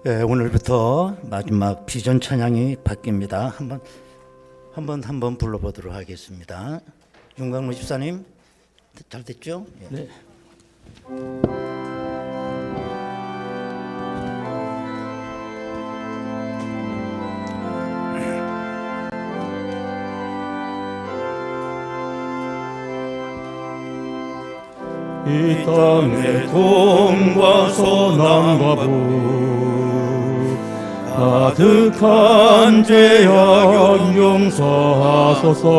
오늘부터 마지막 비전 찬양이 바뀝니다. 한번 불러보도록 하겠습니다. 윤광로 집사님, 잘 됐죠? 네. 이 땅의 동과 서남과 북 가득한 죄악 용서하소서.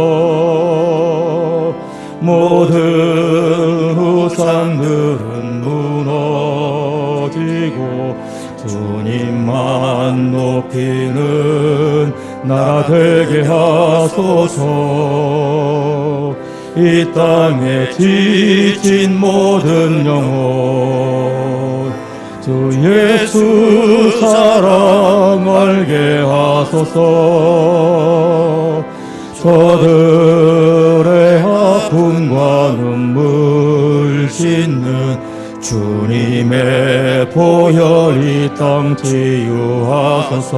모든 우상들은 무너지고 주님만 높이는 나라 되게 하소서. 이 땅에 지친 모든 영혼 주 예수 사랑 알게 하소서. 저들의 아픔과 눈물 씻는 주님의 보혈 이 땅 치유하소서.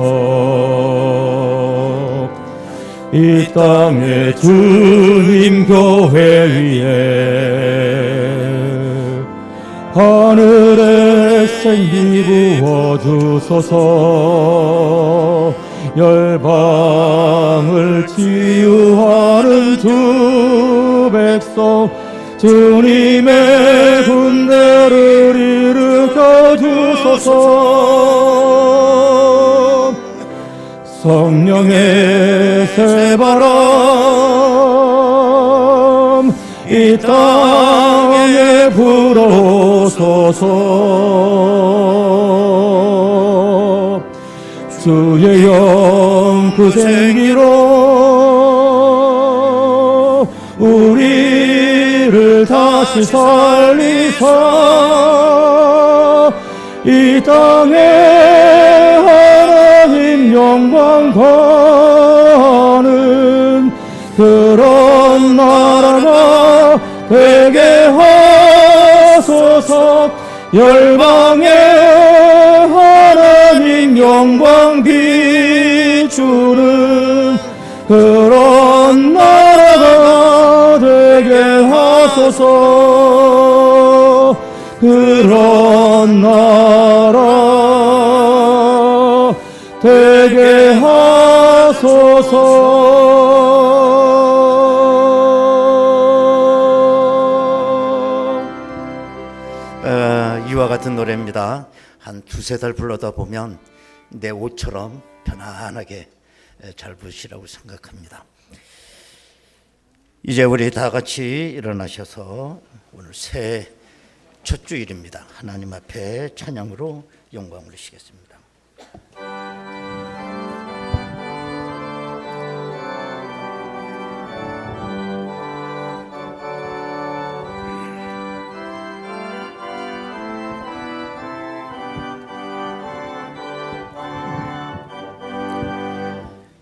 이 땅에 주님 교회 위에 하늘의 생기 부어주소서. 열방을 치유하는 주 백성 주님의 군대를 일으켜 주소서. 성령의 새바람 이 땅에 불어오소서. 주의 영 그 생기로 우리를 다시 살리사 이 땅에 하나님 영광 받는 그런 나라가 되게 하소서. 열방에 하나님 영광 비추는 그런 나라가 되게 하소서. 그런 나라 되게 하소서. 이와 같은 노래입니다. 한 두세 달 불러다 보면 내 옷처럼 편안하게 잘 부르시라고 생각합니다. 이제 우리 다 같이 일어나셔서 오늘 새 첫 주일입니다. 하나님 앞에 찬양으로 영광을 올리시겠습니다.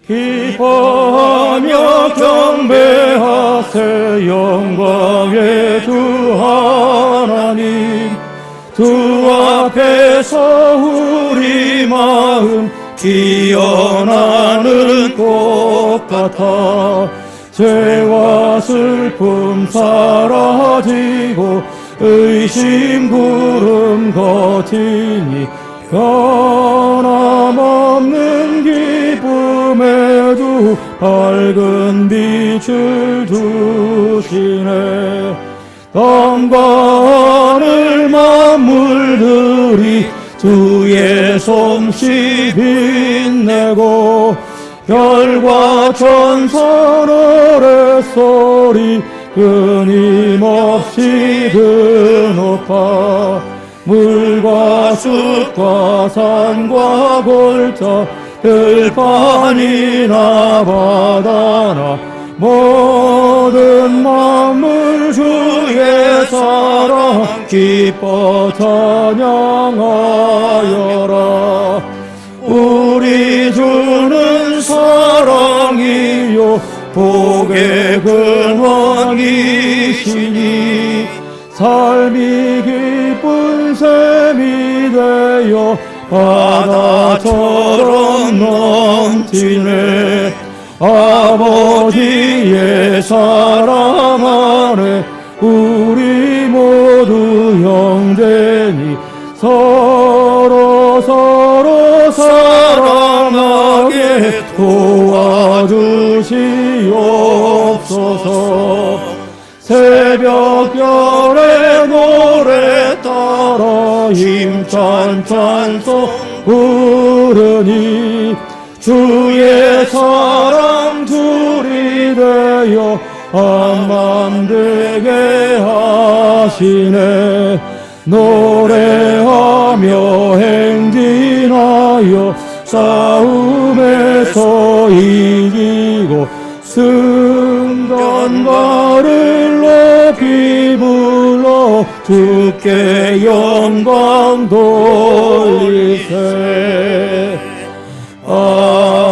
기뻐하며 경배하세. 영광의 주 하나님 주 앞에서 우리 마음 피어나는 꽃 같아. 죄와 슬픔 사라지고 의심 구름 거치니 변함없는 기쁨의 주 밝은 빛을 주시네. 땅과 하늘 만물들이 주의 솜씨 빛내고 별과 천사 노랫소리 끊임없이 드높아. 물과 숲과 산과 골짜 들판이나 바다나 모든 만물 주의 사랑 기뻐 찬양하여라. 우리 주는 사랑이요 복의 근원이시니 삶이 기쁜 샘이 되어 바다처럼 넘치네. 아버지의 사랑 안에 우리 모두 형제니 서로 사랑하게 도와주시옵소서. 새벽별의 노래 따라 힘찬 찬송 부르니 주의 사랑 둘이 되어 한맘 되게 하시네. 노래하며 행진하여 싸움에서 이기고 승전가를 높이 불러 주께 영광 돌리세. 아멘.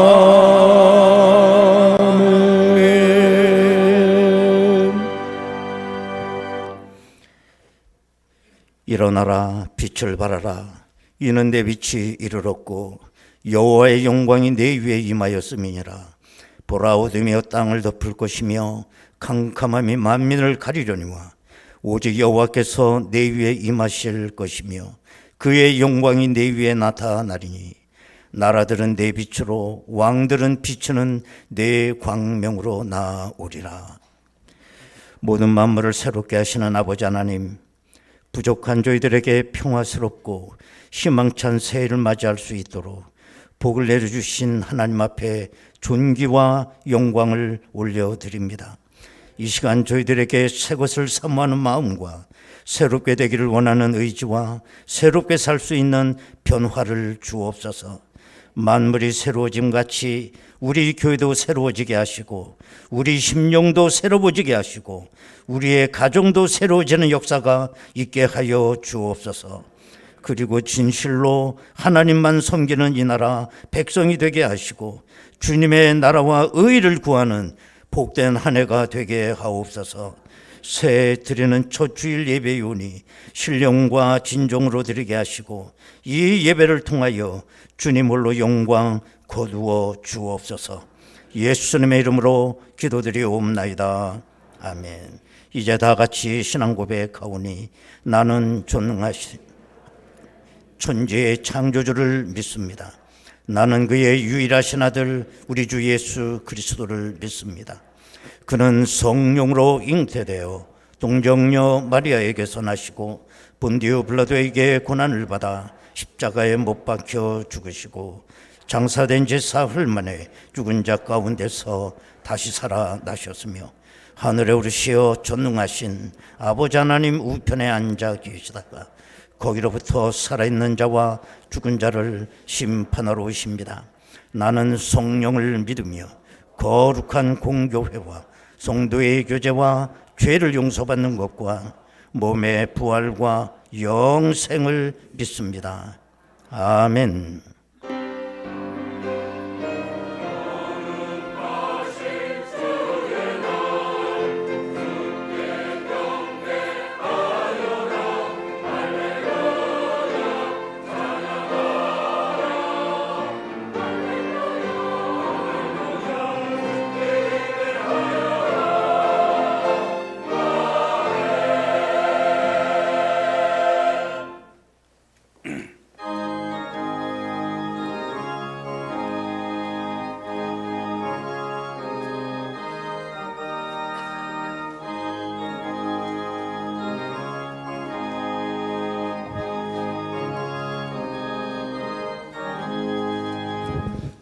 일어나라, 빛을 발하라. 이는 내 빛이 이르렀고 여호와의 영광이 내 위에 임하였음이니라. 보라, 어둠이 땅을 덮을 것이며 캄캄함이 만민을 가리려니와 오직 여호와께서 내 위에 임하실 것이며 그의 영광이 내 위에 나타나리니 나라들은 내 빛으로 왕들은 비추는 내 광명으로 나오리라. 모든 만물을 새롭게 하시는 아버지 하나님, 부족한 저희들에게 평화스럽고 희망찬 새해를 맞이할 수 있도록 복을 내려주신 하나님 앞에 존귀와 영광을 올려드립니다. 이 시간 저희들에게 새 것을 사모하는 마음과 새롭게 되기를 원하는 의지와 새롭게 살 수 있는 변화를 주옵소서. 만물이 새로워짐 같이 우리 교회도 새로워지게 하시고 우리 심령도 새로워지게 하시고 우리의 가정도 새로워지는 역사가 있게 하여 주옵소서. 그리고 진실로 하나님만 섬기는 이 나라 백성이 되게 하시고 주님의 나라와 의를 구하는 복된 한 해가 되게 하옵소서. 새해 드리는 첫 주일 예배이오니 신령과 진정으로 드리게 하시고 이 예배를 통하여 주님 홀로 영광 거두어 주옵소서. 예수님의 이름으로 기도드리옵나이다. 아멘. 이제 다 같이 신앙 고백하오니 나는 전능하신 천지의 창조주를 믿습니다. 나는 그의 유일하신 아들 우리 주 예수 그리스도를 믿습니다. 그는 성령으로 잉태되어 동정녀 마리아에게서 나시고 본디오 빌라도에게 고난을 받아 십자가에 못 박혀 죽으시고 장사된 지 사흘 만에 죽은 자 가운데서 다시 살아나셨으며 하늘에 오르시어 전능하신 아버지 하나님 우편에 앉아 계시다가 거기로부터 살아있는 자와 죽은 자를 심판하러 오십니다. 나는 성령을 믿으며 거룩한 공교회와 성도의 교제와 죄를 용서받는 것과 몸의 부활과 영생을 믿습니다. 아멘.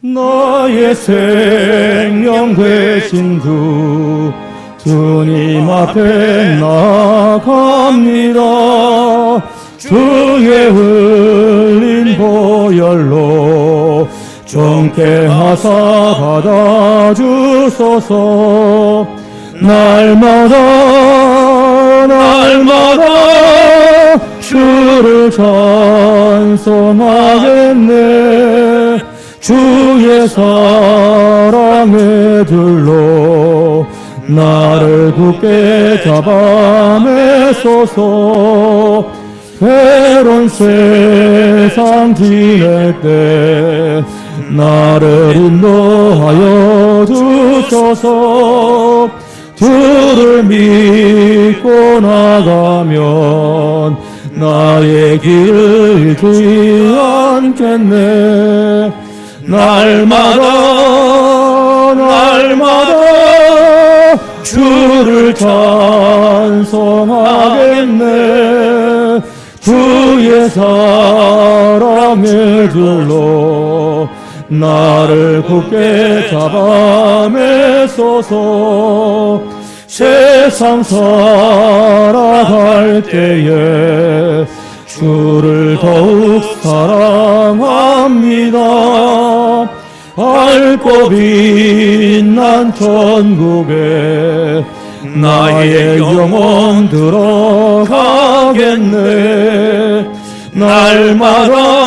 나의 생명 되신 주 주님 앞에 나갑니다. 주의 흘린 보혈로 정케 하사 받아주소서. 날마다 주를 찬송하겠네. 주의 사랑의 들로 나를 굳게 잡아매소서. 외로운 세상 지낼 때 나를 인도하여 주소서. 주를 믿고 나가면 나의 길을 잃지 않겠네. 날마다 주를 찬송하겠네. 주의 사랑의 줄로 나를 굳게 잡아매소서. 세상 살아갈 때에 주를 더욱 사랑합니다. 밝고 빛난 천국에 나의 영혼 들어가겠네. 날마다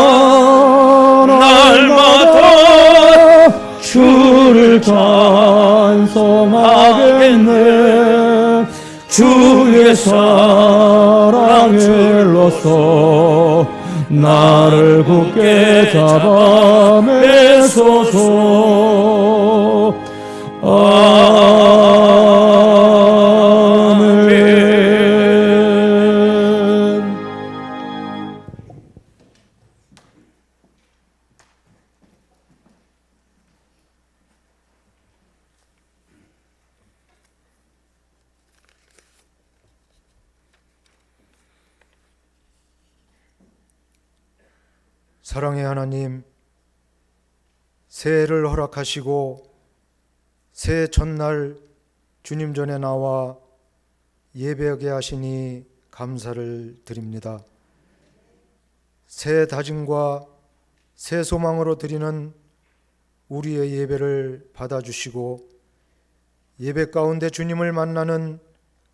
주를 찬송하겠네. 주의 사랑을로써 나를 굳게 잡아매소서. 아멘. 사랑의 하나님, 새해를 허락하시고 새해 첫날 주님 전에 나와 예배하게 하시니 감사를 드립니다. 새 다짐과 새 소망으로 드리는 우리의 예배를 받아주시고 예배 가운데 주님을 만나는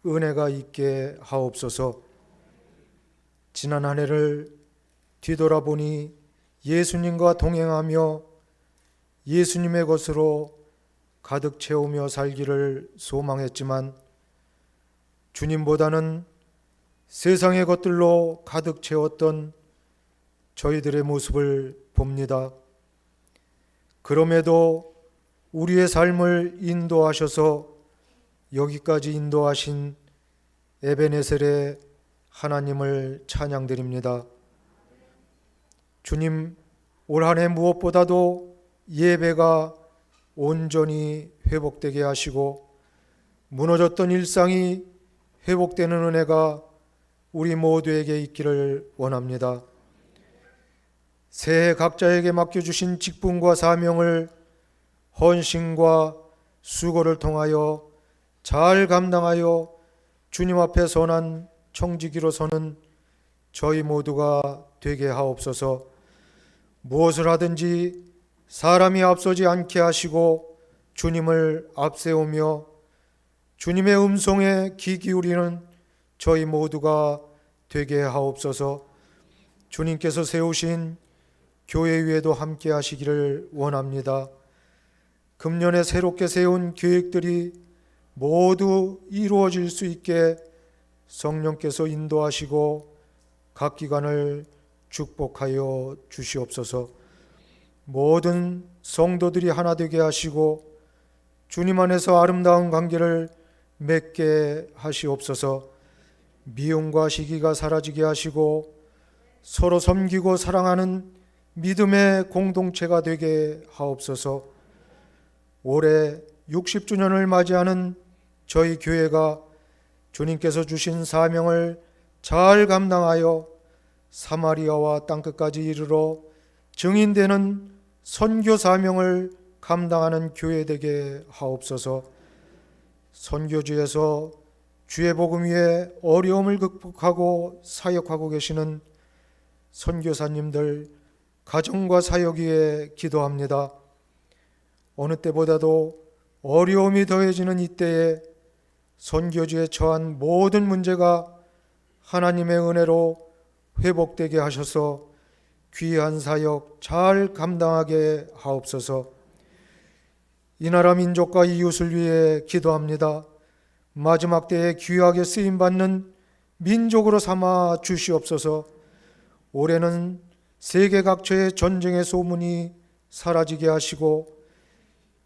은혜가 있게 하옵소서. 지난 한 해를 뒤돌아보니 예수님과 동행하며 예수님의 것으로 가득 채우며 살기를 소망했지만 주님보다는 세상의 것들로 가득 채웠던 저희들의 모습을 봅니다. 그럼에도 우리의 삶을 인도하셔서 여기까지 인도하신 에베네셀의 하나님을 찬양드립니다. 주님, 올 한 해 무엇보다도 예배가 온전히 회복되게 하시고 무너졌던 일상이 회복되는 은혜가 우리 모두에게 있기를 원합니다. 새해 각자에게 맡겨주신 직분과 사명을 헌신과 수고를 통하여 잘 감당하여 주님 앞에 선한 청지기로 서는 저희 모두가 되게 하옵소서. 무엇을 하든지 사람이 앞서지 않게 하시고 주님을 앞세우며 주님의 음성에 귀 기울이는 저희 모두가 되게 하옵소서. 주님께서 세우신 교회 위에도 함께 하시기를 원합니다. 금년에 새롭게 세운 계획들이 모두 이루어질 수 있게 성령께서 인도하시고 각 기관을 축복하여 주시옵소서. 모든 성도들이 하나 되게 하시고 주님 안에서 아름다운 관계를 맺게 하시옵소서. 미움과 시기가 사라지게 하시고 서로 섬기고 사랑하는 믿음의 공동체가 되게 하옵소서. 올해 60주년을 맞이하는 저희 교회가 주님께서 주신 사명을 잘 감당하여 사마리아와 땅끝까지 이르러 증인되는 선교 사명을 감당하는 교회 되게 하옵소서. 선교지에서 주의 복음 위에 어려움을 극복하고 사역하고 계시는 선교사님들 가정과 사역 위에 기도합니다. 어느 때보다도 어려움이 더해지는 이때에 선교지에 처한 모든 문제가 하나님의 은혜로 회복되게 하셔서 귀한 사역 잘 감당하게 하옵소서. 이 나라 민족과 이웃을 위해 기도합니다. 마지막 때에 귀하게 쓰임받는 민족으로 삼아 주시옵소서. 올해는 세계 각처의 전쟁의 소문이 사라지게 하시고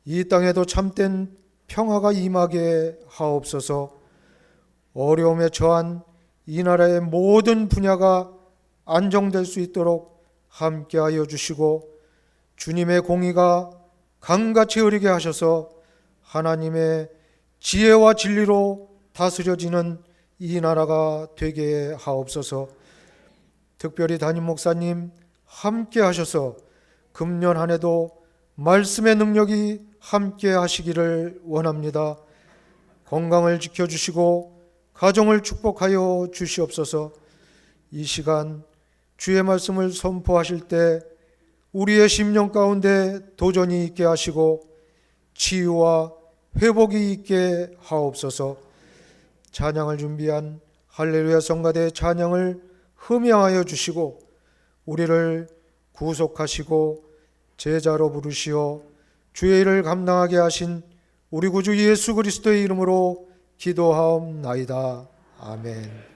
이 땅에도 참된 평화가 임하게 하옵소서. 어려움에 처한 이 나라의 모든 분야가 안정될 수 있도록 함께하여 주시고 주님의 공의가 강같이 흐르게 하셔서 하나님의 지혜와 진리로 다스려지는 이 나라가 되게 하옵소서. 특별히 담임 목사님 함께 하셔서 금년 한 해도 말씀의 능력이 함께 하시기를 원합니다. 건강을 지켜주시고 가정을 축복하여 주시옵소서. 이 시간 주의 말씀을 선포하실 때 우리의 심령 가운데 도전이 있게 하시고 치유와 회복이 있게 하옵소서. 찬양을 준비한 할렐루야 성가대 찬양을 흠양하여 주시고 우리를 구속하시고 제자로 부르시어 주의 일을 감당하게 하신 우리 구주 예수 그리스도의 이름으로 기도하옵나이다. 아멘.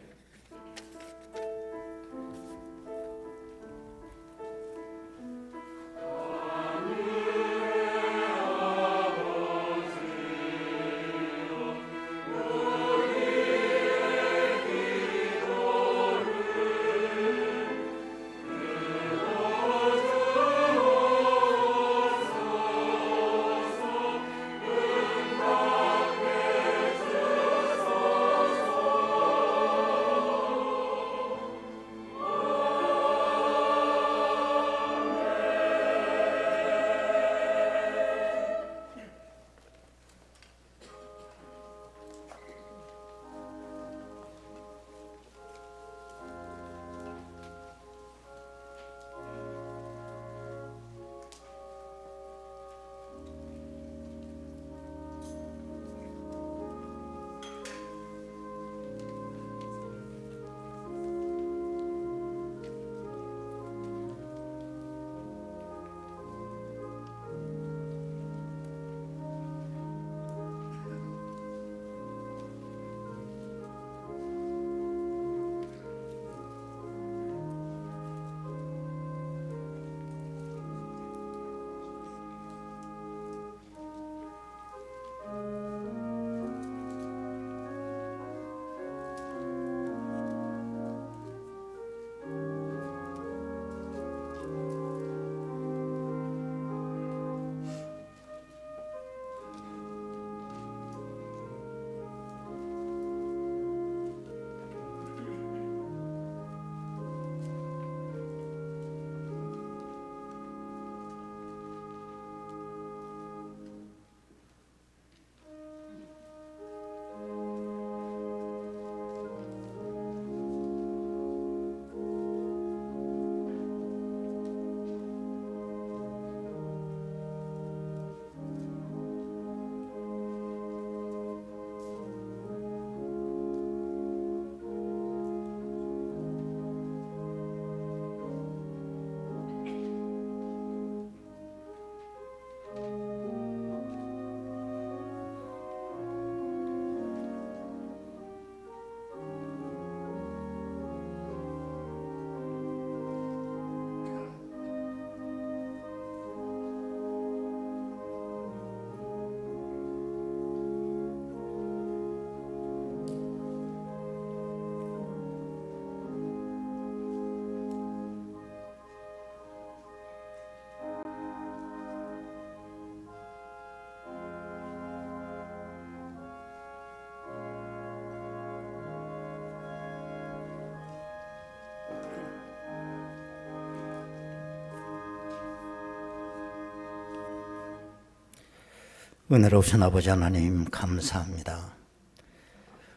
은혜로우신 아버지 하나님 감사합니다.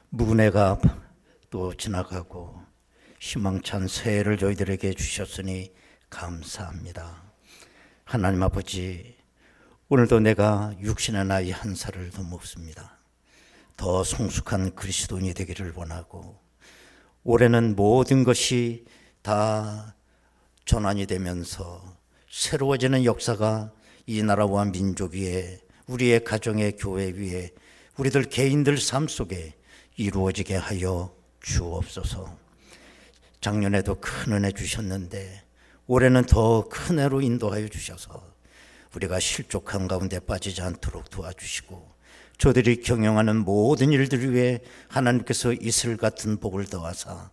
무근해가 또 지나가고 희망찬 새해를 저희들에게 주셨으니 감사합니다. 하나님 아버지, 오늘도 내가 육신의 나이 한 살을 더 먹습니다. 더 성숙한 그리스도인이 되기를 원하고 올해는 모든 것이 다 전환이 되면서 새로워지는 역사가 이 나라와 민족 위에, 우리의 가정의 교회 위에, 우리들 개인들 삶 속에 이루어지게 하여 주옵소서. 작년에도 큰 은혜 주셨는데 올해는 더 큰 은혜로 인도하여 주셔서 우리가 실족한 가운데 빠지지 않도록 도와주시고 저들이 경영하는 모든 일들 위해 하나님께서 이슬 같은 복을 더하사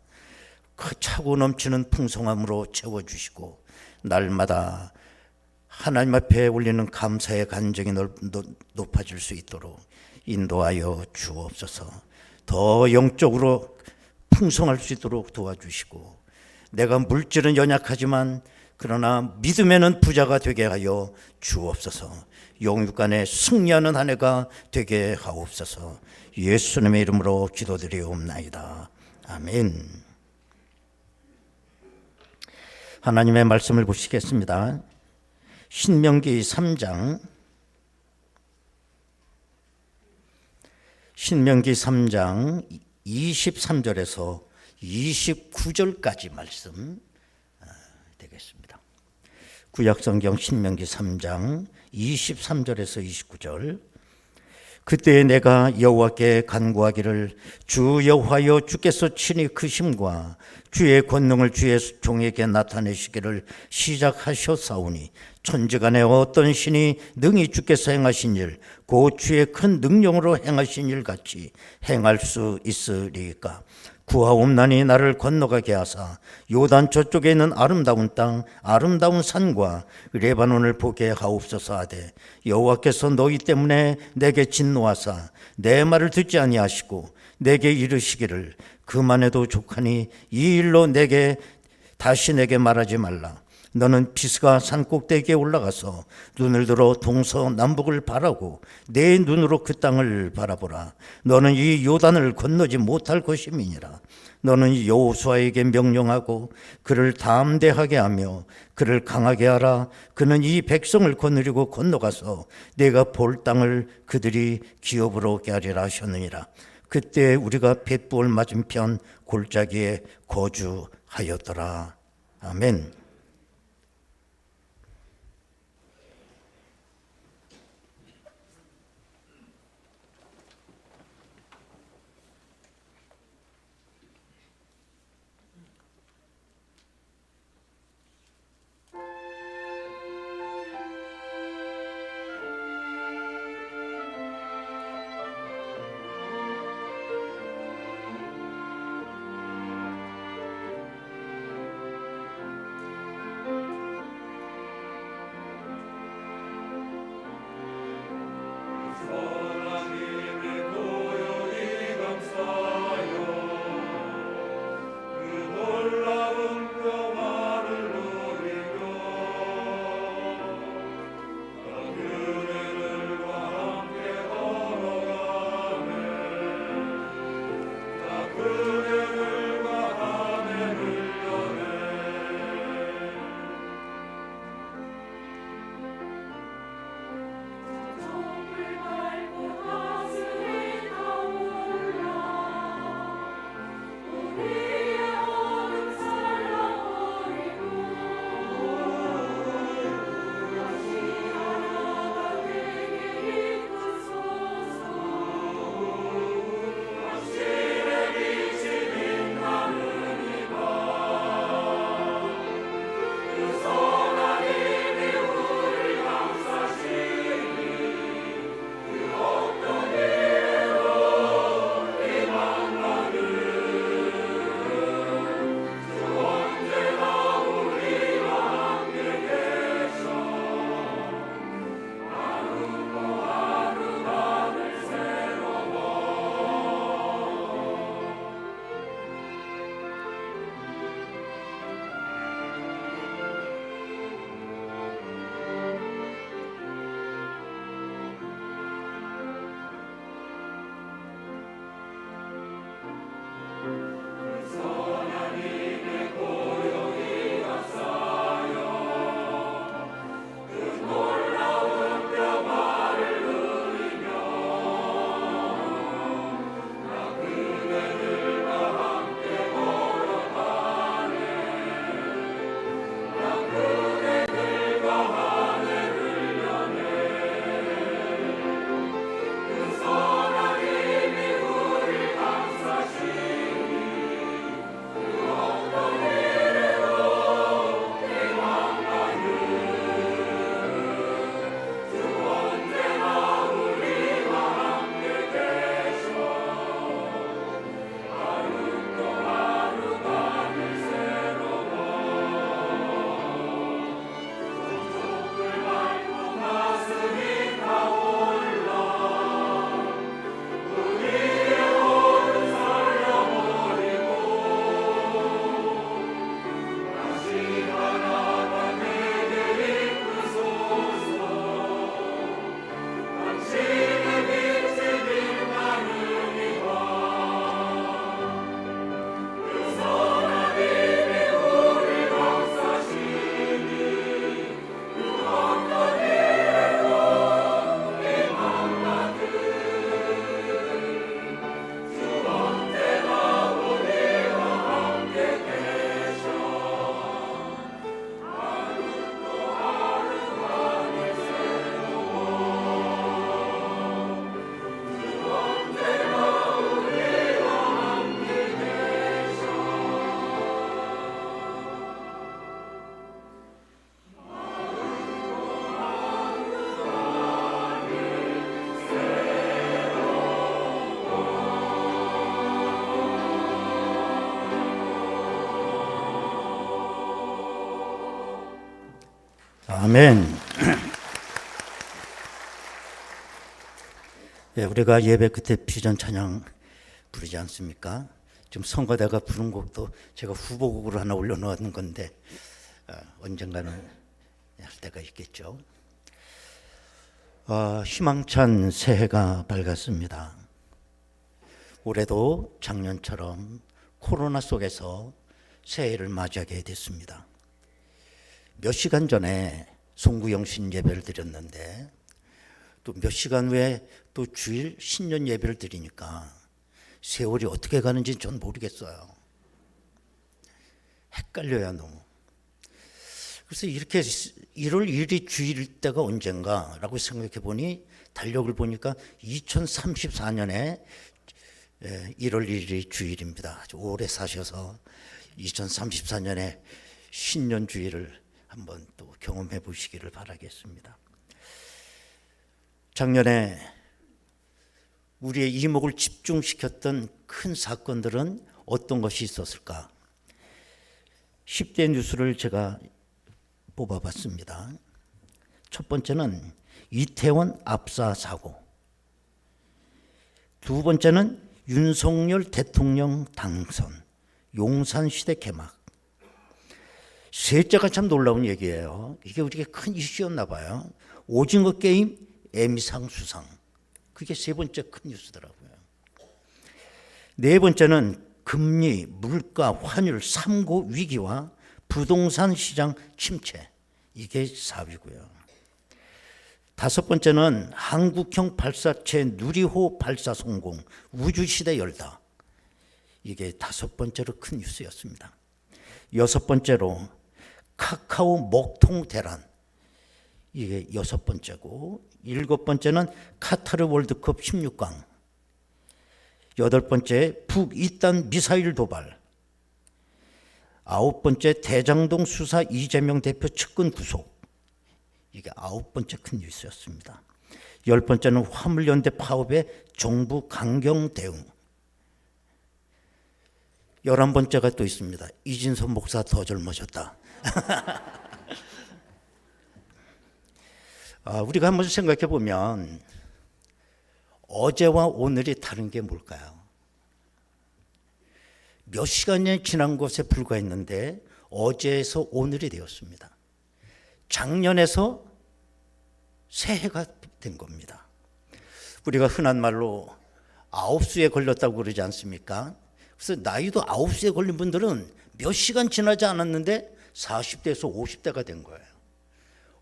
그 차고 넘치는 풍성함으로 채워주시고 날마다 하나님 앞에 올리는 감사의 간정이 높아질 수 있도록 인도하여 주옵소서. 더 영적으로 풍성할 수 있도록 도와주시고 내가 물질은 연약하지만 그러나 믿음에는 부자가 되게 하여 주옵소서. 영육간에 승리하는 한 해가 되게 하옵소서. 예수님의 이름으로 기도드리옵나이다. 아멘. 하나님의 말씀을 보시겠습니다. 신명기 3장 23절에서 29절까지 말씀 되겠습니다. 구약성경 신명기 3장 23절에서 29절. 그때 내가 여호와께 간구하기를 주 여호와여 주께서 친히 크심과 주의 권능을 주의 종에게 나타내시기를 시작하셨사오니 천지간에 어떤 신이 능히 주께서 행하신 일 곧 주의 큰 능력으로 행하신 일 같이 행할 수 있으리까. 구하옵나니 나를 건너가게 하사 요단 저쪽에 있는 아름다운 땅 아름다운 산과 레바논을 보게 하옵소서 하되 여호와께서 너희 때문에 내게 진노하사 내 말을 듣지 아니하시고 내게 이르시기를 그만해도 족하니 이 일로 다시 내게 말하지 말라. 너는 비스가 산 꼭대기에 올라가서 눈을 들어 동서남북을 바라고 내 눈으로 그 땅을 바라보라. 너는 이 요단을 건너지 못할 것임이니라. 너는 여호수아에게 명령하고 그를 담대하게 하며 그를 강하게 하라. 그는 이 백성을 거느리고 건너가서 내가 볼 땅을 그들이 기업으로 오게 하리라 하셨느니라. 그때 우리가 벳부을 맞은편 골짜기에 거주하였더라. 아멘. 아멘. 예, 우리가 예배 끝에 비전 찬양 부르지 않습니까? 지금 성가대가 부른 곡도 제가 후보곡으로 하나 올려놓은 건데 언젠가는 할 때가 있겠죠. 희망찬 새해가 밝았습니다. 올해도 작년처럼 코로나 속에서 새해를 맞이하게 됐습니다. 몇 시간 전에 송구영신 예배를 드렸는데 또 몇 시간 후에 또 주일 신년 예배를 드리니까 세월이 어떻게 가는지 전 모르겠어요. 헷갈려요, 너무. 그래서 이렇게 1월 1일이 주일일 때가 언젠가라고 생각해 보니 달력을 보니까 2034년에 1월 1일이 주일입니다. 오래 사셔서 2034년에 신년 주일을 한번 또 경험해 보시기를 바라겠습니다. 작년에 우리의 이목을 집중시켰던 큰 사건들은 어떤 것이 있었을까? 10대 뉴스를 제가 뽑아봤습니다. 첫 번째는 이태원 압사 사고, 두 번째는 윤석열 대통령 당선, 용산시대 개막. 셋째가 참 놀라운 얘기예요. 이게 우리가 큰 이슈였나 봐요. 오징어 게임 에미상 수상. 그게 세 번째 큰 뉴스더라고요. 네 번째는 금리, 물가, 환율, 3고 위기와 부동산 시장 침체. 이게 4위고요. 다섯 번째는 한국형 발사체 누리호 발사 성공, 우주시대 열다. 이게 다섯 번째로 큰 뉴스였습니다. 여섯 번째로 카카오 먹통 대란. 이게 여섯 번째고, 일곱 번째는 카타르 월드컵 16강. 여덟 번째 북이단 미사일 도발. 아홉 번째 대장동 수사 이재명 대표 측근 구속. 이게 아홉 번째 큰 뉴스였습니다. 열 번째는 화물연대 파업의 정부 강경 대응. 11번째가 또 있습니다. 이진섭 목사 더 젊어졌다. 우리가 한번 생각해 보면 어제와 오늘이 다른 게 뭘까요? 몇 시간이 지난 것에 불과했는데 어제에서 오늘이 되었습니다. 작년에서 새해가 된 겁니다. 우리가 흔한 말로 아홉수에 걸렸다고 그러지 않습니까? 그래서 나이도 아홉수에 걸린 분들은 몇 시간 지나지 않았는데 40대에서 50대가 된 거예요.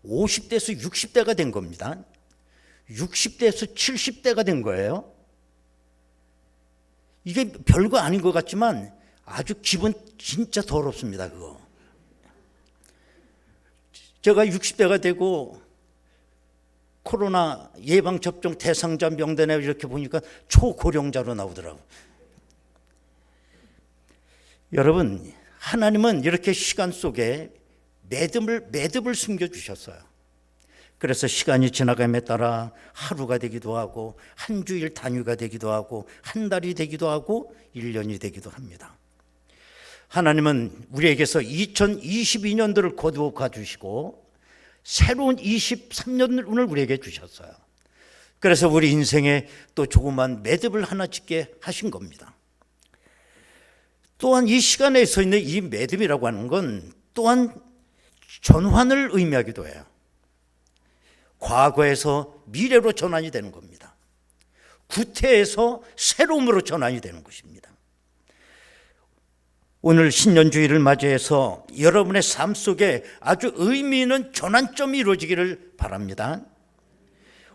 50대에서 60대가 된 겁니다. 60대에서 70대가 된 거예요. 이게 별거 아닌 것 같지만 아주 기분 진짜 더럽습니다, 그거. 제가 60대가 되고 코로나 예방접종 대상자 명단에 이렇게 보니까 초고령자로 나오더라고요. 여러분, 하나님은 이렇게 시간 속에 매듭을 숨겨주셨어요. 그래서 시간이 지나감에 따라 하루가 되기도 하고 한 주일 단위가 되기도 하고 한 달이 되기도 하고 1년이 되기도 합니다. 하나님은 우리에게서 2022년도를 거두어 가주시고 새로운 23년을 우리에게 주셨어요. 그래서 우리 인생에 또 조그만 매듭을 하나 짓게 하신 겁니다. 또한 이 시간에 서 있는 이 매듭이라고 하는 건 또한 전환을 의미하기도 해요. 과거에서 미래로 전환이 되는 겁니다. 구태에서 새로움으로 전환이 되는 것입니다. 오늘 신년주일을 맞이해서 여러분의 삶 속에 아주 의미 있는 전환점이 이루어지기를 바랍니다.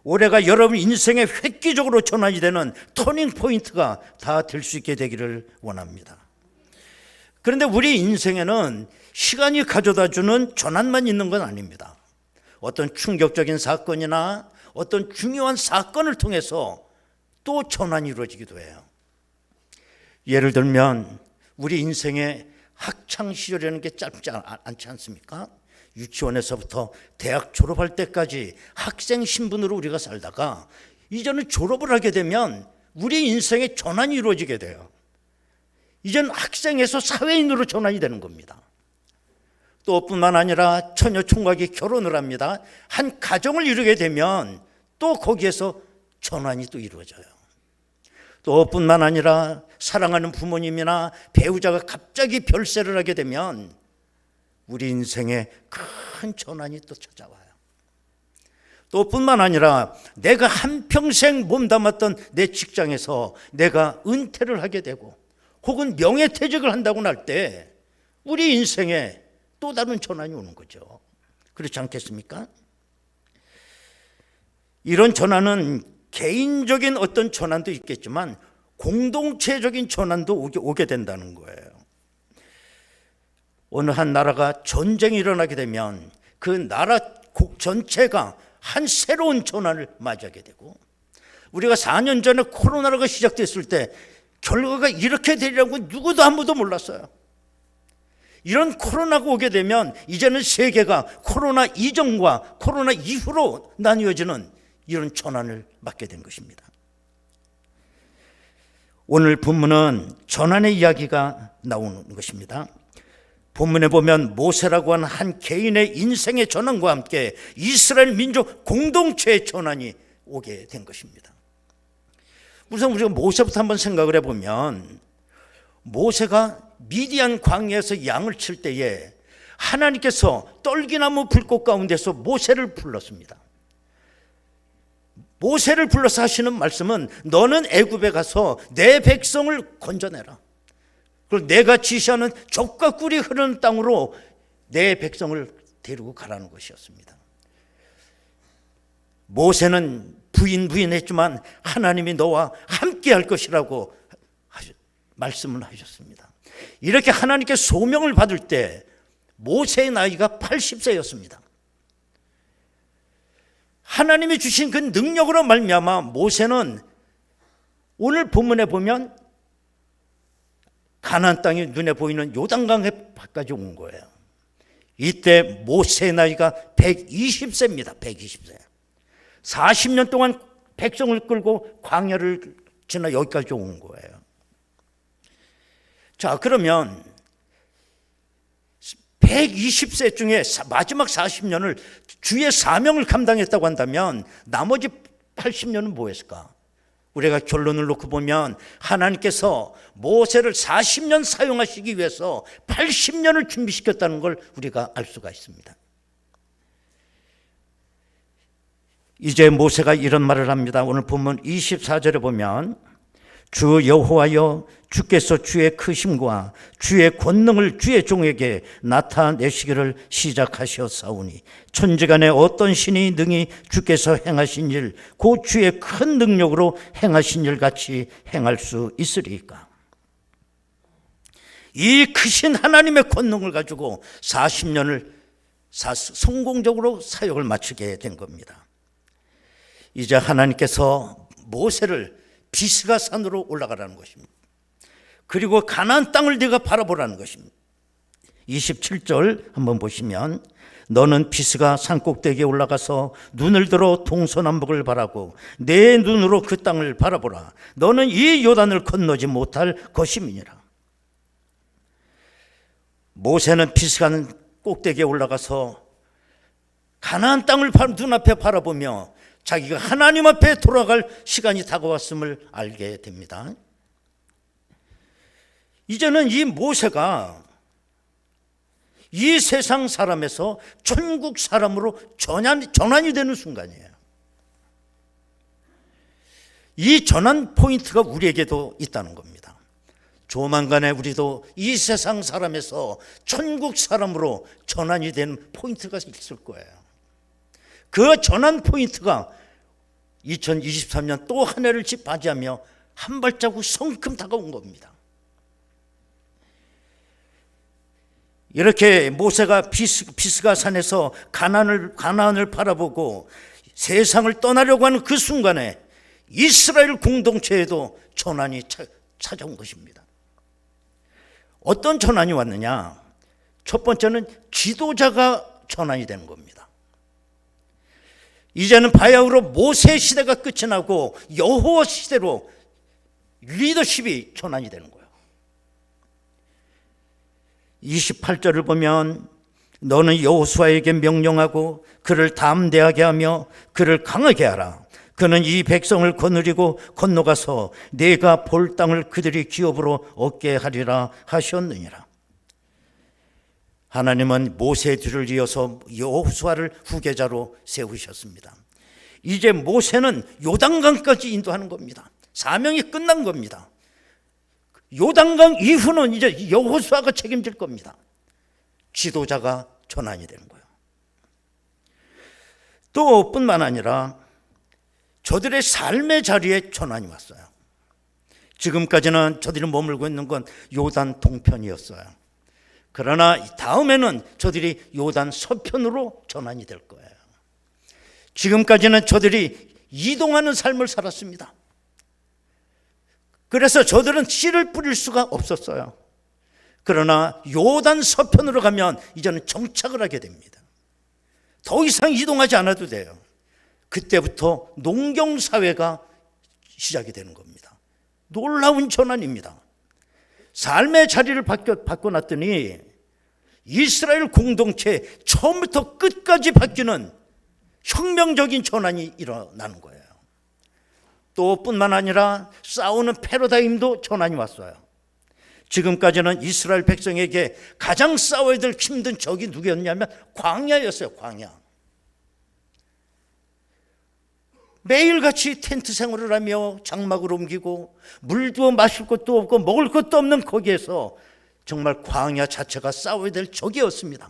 올해가 여러분 인생의 획기적으로 전환이 되는 터닝 포인트가 다 될 수 있게 되기를 원합니다. 그런데 우리 인생에는 시간이 가져다주는 전환만 있는 건 아닙니다. 어떤 충격적인 사건이나 어떤 중요한 사건을 통해서 또 전환이 이루어지기도 해요. 예를 들면 우리 인생의 학창시절이라는 게 짧지 않지 않습니까? 유치원에서부터 대학 졸업할 때까지 학생 신분으로 우리가 살다가 이제는 졸업을 하게 되면 우리 인생의 전환이 이루어지게 돼요. 이제는 학생에서 사회인으로 전환이 되는 겁니다. 또 뿐만 아니라 처녀 총각이 결혼을 합니다. 한 가정을 이루게 되면 또 거기에서 전환이 또 이루어져요. 또 뿐만 아니라 사랑하는 부모님이나 배우자가 갑자기 별세를 하게 되면 우리 인생에 큰 전환이 또 찾아와요. 또 뿐만 아니라 내가 한평생 몸담았던 내 직장에서 내가 은퇴를 하게 되고 혹은 명예퇴직을 한다고 할 때 우리 인생에 또 다른 전환이 오는 거죠. 그렇지 않겠습니까? 이런 전환은 개인적인 어떤 전환도 있겠지만 공동체적인 전환도 오게 된다는 거예요. 어느 한 나라가 전쟁이 일어나게 되면 그 나라 전체가 한 새로운 전환을 맞이하게 되고, 우리가 4년 전에 코로나가 시작됐을 때 결과가 이렇게 되리라고 누구도 아무도 몰랐어요. 이런 코로나가 오게 되면 이제는 세계가 코로나 이전과 코로나 이후로 나뉘어지는 이런 전환을 맞게 된 것입니다. 오늘 본문은 전환의 이야기가 나오는 것입니다. 본문에 보면 모세라고 하는 한 개인의 인생의 전환과 함께 이스라엘 민족 공동체의 전환이 오게 된 것입니다. 우선 우리가 모세부터 한번 생각을 해보면, 모세가 미디안 광야에서 양을 칠 때에 하나님께서 떨기나무 불꽃 가운데서 모세를 불렀습니다. 모세를 불러서 하시는 말씀은 너는 애굽에 가서 내 백성을 건져내라. 그리고 내가 지시하는 젖과 꿀이 흐르는 땅으로 내 백성을 데리고 가라는 것이었습니다. 모세는 부인했지만 하나님이 너와 함께 할 것이라고 말씀을 하셨습니다. 이렇게 하나님께 소명을 받을 때 모세의 나이가 80세였습니다. 하나님이 주신 그 능력으로 말미암아 모세는 오늘 본문에 보면 가나안 땅이 눈에 보이는 요단강 밖까지 온 거예요. 이때 모세의 나이가 120세입니다. 120세. 40년 동안 백성을 끌고 광야를 지나 여기까지 온 거예요. 자, 그러면 120세 중에 마지막 40년을 주의 사명을 감당했다고 한다면 나머지 80년은 뭐 했을까? 우리가 결론을 놓고 보면 하나님께서 모세를 40년 사용하시기 위해서 80년을 준비시켰다는 걸 우리가 알 수가 있습니다. 이제 모세가 이런 말을 합니다. 오늘 본문 24절에 보면 주 여호와여, 주께서 주의 크심과 주의 권능을 주의 종에게 나타내시기를 시작하셨사오니 천지간에 어떤 신이 능히 주께서 행하신 일 곧 주의 큰 능력으로 행하신 일 같이 행할 수 있으리까. 이 크신 하나님의 권능을 가지고 40년을 성공적으로 사역을 마치게 된 겁니다. 이제 하나님께서 모세를 비스가 산으로 올라가라는 것입니다. 그리고 가나안 땅을 네가 바라보라는 것입니다. 27절 한번 보시면 너는 비스가 산 꼭대기에 올라가서 눈을 들어 동서남북을 바라고 내 눈으로 그 땅을 바라보라. 너는 이 요단을 건너지 못할 것임이니라. 모세는 비스가 꼭대기에 올라가서 가나안 땅을 눈앞에 바라보며 자기가 하나님 앞에 돌아갈 시간이 다가왔음을 알게 됩니다. 이제는 이 모세가 이 세상 사람에서 천국 사람으로 전환이 되는 순간이에요. 이 전환 포인트가 우리에게도 있다는 겁니다. 조만간에 우리도 이 세상 사람에서 천국 사람으로 전환이 되는 포인트가 있을 거예요. 그 전환 포인트가 2023년 또 한 해를 맞이하며 한 발자국 성큼 다가온 겁니다. 이렇게 모세가 비스가 산에서 가나안을 바라보고 세상을 떠나려고 하는 그 순간에 이스라엘 공동체에도 전환이 찾아온 것입니다. 어떤 전환이 왔느냐? 첫 번째는 지도자가 전환이 되는 겁니다. 이제는 바야흐로 모세 시대가 끝이 나고 여호와 시대로 리더십이 전환이 되는 거예요. 28절을 보면 너는 여호수아에게 명령하고 그를 담대하게 하며 그를 강하게 하라. 그는 이 백성을 거느리고 건너가서 내가 볼 땅을 그들이 기업으로 얻게 하리라 하셨느니라. 하나님은 모세의 뒤를 이어서 여호수아를 후계자로 세우셨습니다. 이제 모세는 요단강까지 인도하는 겁니다. 사명이 끝난 겁니다. 요단강 이후는 이제 여호수아가 책임질 겁니다. 지도자가 전환이 되는 거예요. 또 뿐만 아니라 저들의 삶의 자리에 전환이 왔어요. 지금까지는 저들이 머물고 있는 건 요단 동편이었어요. 그러나 다음에는 저들이 요단 서편으로 전환이 될 거예요. 지금까지는 저들이 이동하는 삶을 살았습니다. 그래서 저들은 씨를 뿌릴 수가 없었어요. 그러나 요단 서편으로 가면 이제는 정착을 하게 됩니다. 더 이상 이동하지 않아도 돼요. 그때부터 농경사회가 시작이 되는 겁니다. 놀라운 전환입니다. 삶의 자리를 바꿔놨더니 이스라엘 공동체 처음부터 끝까지 바뀌는 혁명적인 전환이 일어나는 거예요. 또 뿐만 아니라 싸우는 패러다임도 전환이 왔어요. 지금까지는 이스라엘 백성에게 가장 싸워야 될 힘든 적이 누구였냐면 광야였어요. 광야. 매일같이 텐트 생활을 하며 장막을 옮기고 물도 마실 것도 없고 먹을 것도 없는 거기에서 정말 광야 자체가 싸워야 될 적이었습니다.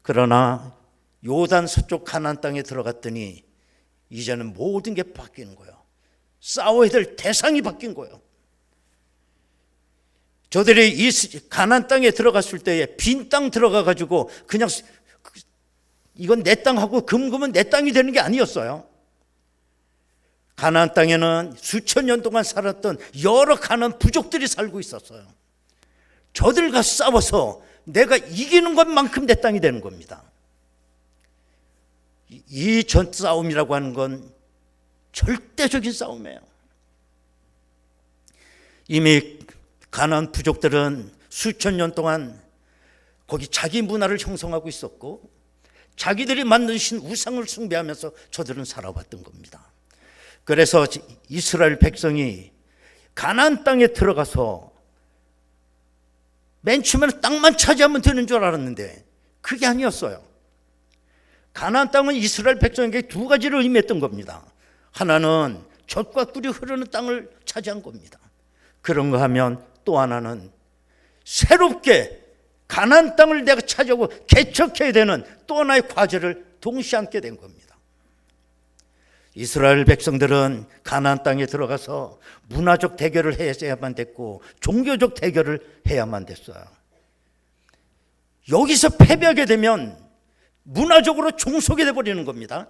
그러나 요단 서쪽 가나안 땅에 들어갔더니 이제는 모든 게 바뀌는 거예요. 싸워야 될 대상이 바뀐 거예요. 저들이 이 가나안 땅에 들어갔을 때에 빈 땅 들어가 가지고 그냥 이건 내 땅하고 금금은 내 땅이 되는 게 아니었어요. 가나안 땅에는 수천 년 동안 살았던 여러 가나안 부족들이 살고 있었어요. 저들과 싸워서 내가 이기는 것만큼 내 땅이 되는 겁니다. 이 전 싸움이라고 하는 건 절대적인 싸움이에요. 이미 가나안 부족들은 수천 년 동안 거기 자기 문화를 형성하고 있었고 자기들이 만드신 우상을 숭배하면서 저들은 살아왔던 겁니다. 그래서 이스라엘 백성이 가나안 땅에 들어가서 맨 처음에는 땅만 차지하면 되는 줄 알았는데 그게 아니었어요. 가나안 땅은 이스라엘 백성에게 두 가지를 의미했던 겁니다. 하나는 젖과 꿀이 흐르는 땅을 차지한 겁니다. 그런가 하면 또 하나는 새롭게 가나안 땅을 내가 차지하고 개척해야 되는 또 하나의 과제를 동시에 안게 된 겁니다. 이스라엘 백성들은 가나안 땅에 들어가서 문화적 대결을 해야만 됐고 종교적 대결을 해야만 됐어요. 여기서 패배하게 되면 문화적으로 종속이 돼버리는 겁니다.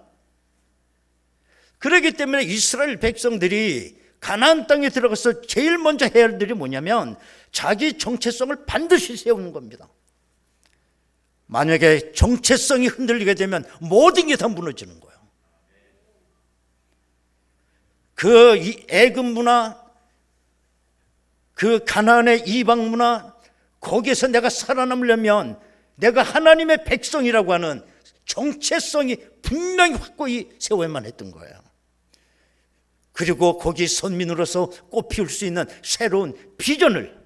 그렇기 때문에 이스라엘 백성들이 가나안 땅에 들어가서 제일 먼저 해야 할 일이 뭐냐면 자기 정체성을 반드시 세우는 겁니다. 만약에 정체성이 흔들리게 되면 모든 게 다 무너지는 거예요. 그 애굽 문화, 그 가나안의 이방 문화, 거기에서 내가 살아남으려면 내가 하나님의 백성이라고 하는 정체성이 분명히 확고히 세워야만 했던 거예요. 그리고 거기 선민으로서 꽃피울 수 있는 새로운 비전을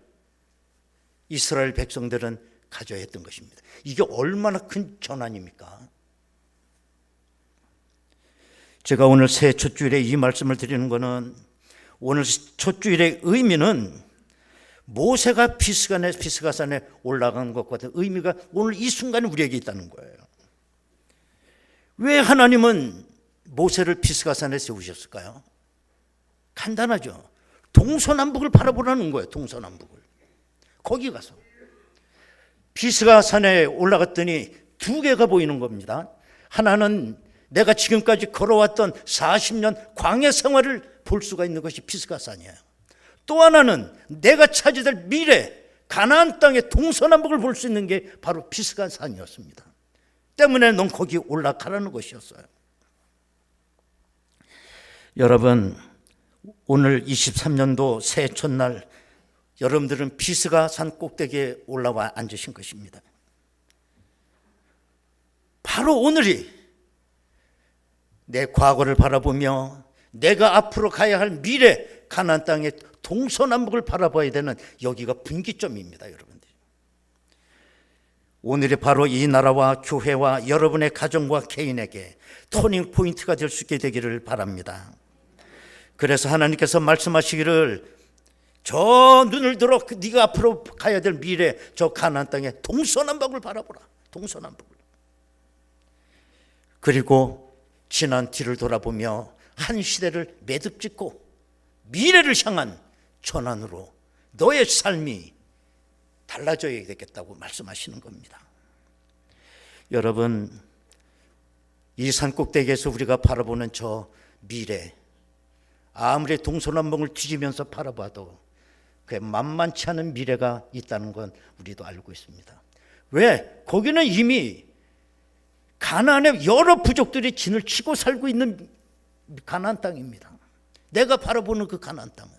이스라엘 백성들은 가져야 했던 것입니다. 이게 얼마나 큰 전환입니까? 제가 오늘 새 첫 주일에 이 말씀을 드리는 것은 오늘 첫 주일의 의미는 모세가 피스가산에 올라간 것과 같은 의미가 오늘 이 순간에 우리에게 있다는 거예요. 왜 하나님은 모세를 피스가산에 세우셨을까요? 간단하죠. 동서남북을 바라보라는 거예요. 동서남북을. 거기 가서 피스가산에 올라갔더니 두 개가 보이는 겁니다. 하나는 내가 지금까지 걸어왔던 40년 광야 생활을 볼 수가 있는 것이 피스가산이에요. 또 하나는 내가 차지될 미래 가나안 땅의 동서남북을 볼 수 있는 게 바로 피스가산이었습니다. 때문에 넌 거기 올라가라는 것이었어요. 여러분, 오늘 23년도 새해 첫날 여러분들은 피스가산 꼭대기에 올라와 앉으신 것입니다. 바로 오늘이 내 과거를 바라보며 내가 앞으로 가야 할 미래 가나안 땅의 동서남북을 바라봐야 되는 여기가 분기점입니다, 여러분들. 오늘이 바로 이 나라와 교회와 여러분의 가정과 개인에게 터닝 포인트가 될 수 있게 되기를 바랍니다. 그래서 하나님께서 말씀하시기를 저 눈을 들어 네가 앞으로 가야 될 미래 저 가나안 땅의 동서남북을 바라보라. 동서남북을. 그리고 지난 뒤를 돌아보며 한 시대를 매듭짓고 미래를 향한 전환으로 너의 삶이 달라져야 되겠다고 말씀하시는 겁니다. 여러분, 이 산꼭대기에서 우리가 바라보는 저 미래, 아무리 동서남북을 뒤지면서 바라봐도 그게 만만치 않은 미래가 있다는 건 우리도 알고 있습니다. 왜? 거기는 이미 가나안의 여러 부족들이 진을 치고 살고 있는 가나안 땅입니다. 내가 바라보는 그 가나안 땅은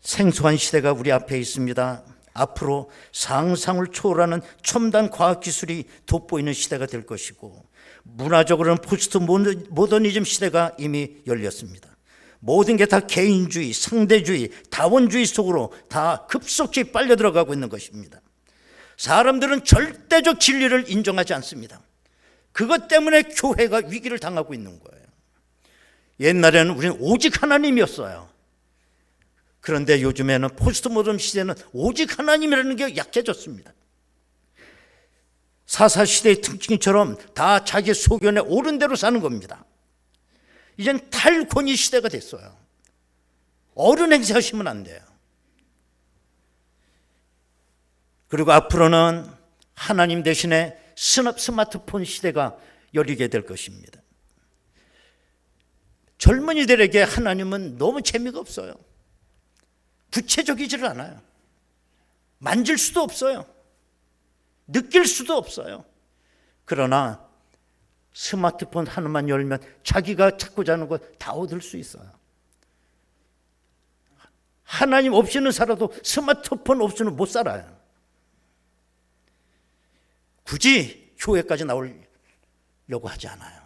생소한 시대가 우리 앞에 있습니다. 앞으로 상상을 초월하는 첨단 과학기술이 돋보이는 시대가 될 것이고, 문화적으로는 포스트 모더니즘 시대가 이미 열렸습니다. 모든 게 다 개인주의, 상대주의, 다원주의 속으로 다 급속히 빨려 들어가고 있는 것입니다. 사람들은 절대적 진리를 인정하지 않습니다. 그것 때문에 교회가 위기를 당하고 있는 거예요. 옛날에는 우리는 오직 하나님이었어요. 그런데 요즘에는 포스트 모던 시대는 오직 하나님이라는 게 약해졌습니다. 4.4 시대의 특징처럼 다 자기 소견에 옳은 대로 사는 겁니다. 이젠 탈권위 시대가 됐어요. 어른 행세하시면 안 돼요. 그리고 앞으로는 하나님 대신에 스마트폰 시대가 열리게 될 것입니다. 젊은이들에게 하나님은 너무 재미가 없어요. 구체적이지를 않아요. 만질 수도 없어요. 느낄 수도 없어요. 그러나 스마트폰 하나만 열면 자기가 찾고자 하는 것 다 얻을 수 있어요. 하나님 없이는 살아도 스마트폰 없이는 못 살아요. 굳이 교회까지 나오려고 하지 않아요.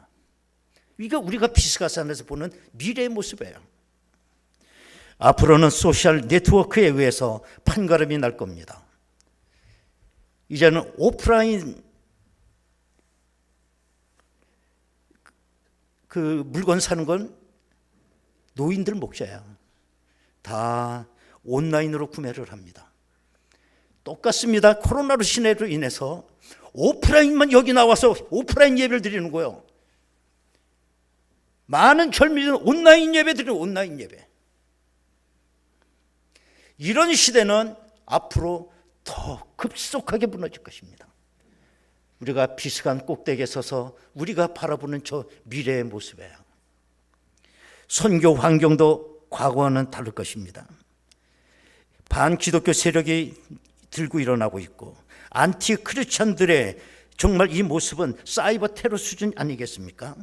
이게 우리가 비스가산에서 보는 미래의 모습이에요. 앞으로는 소셜 네트워크에 의해서 판가름이 날 겁니다. 이제는 오프라인 그 물건 사는 건 노인들 몫이에요. 다 온라인으로 구매를 합니다. 똑같습니다. 코로나로 시내로 인해서 오프라인만 여기 나와서 오프라인 예배를 드리는 거예요. 많은 젊은이들은 온라인 예배 드리는 온라인 예배. 이런 시대는 앞으로 더 급속하게 무너질 것입니다. 우리가 비스간 꼭대기에 서서 우리가 바라보는 저 미래의 모습이에요. 선교 환경도 과거와는 다를 것입니다. 반기독교 세력이 들고 일어나고 있고, 안티 크리스천들의 정말 이 모습은 사이버 테러 수준 아니겠습니까?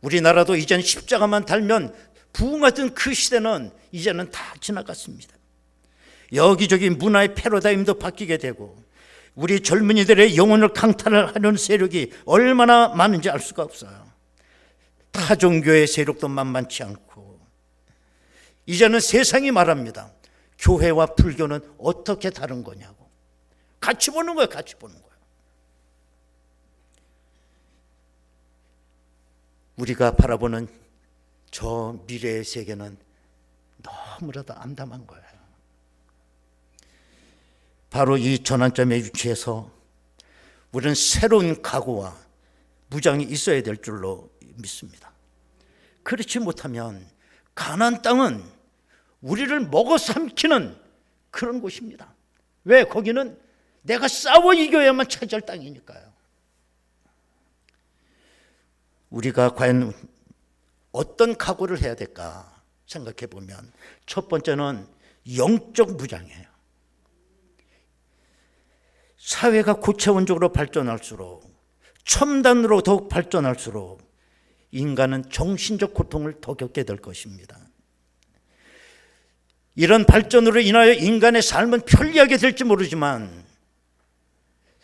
우리나라도 이제는 십자가만 달면 부흥하던 그 시대는 이제는 다 지나갔습니다. 여기저기 문화의 패러다임도 바뀌게 되고, 우리 젊은이들의 영혼을 강탈하려는 세력이 얼마나 많은지 알 수가 없어요. 타종교의 세력도 만만치 않고, 이제는 세상이 말합니다. 교회와 불교는 어떻게 다른 거냐고. 같이 보는 거예요. 같이 보는 거예요. 우리가 바라보는 저 미래의 세계는 너무나도 암담한 거예요. 바로 이 전환점에 위치해서 우리는 새로운 각오와 무장이 있어야 될 줄로 믿습니다. 그렇지 못하면 가나안 땅은 우리를 먹어 삼키는 그런 곳입니다. 왜? 거기는 내가 싸워 이겨야만 차지할 땅이니까요. 우리가 과연 어떤 각오를 해야 될까 생각해 보면, 첫 번째는 영적 무장이에요. 사회가 고차원적으로 발전할수록, 첨단으로 더욱 발전할수록 인간은 정신적 고통을 더 겪게 될 것입니다. 이런 발전으로 인하여 인간의 삶은 편리하게 될지 모르지만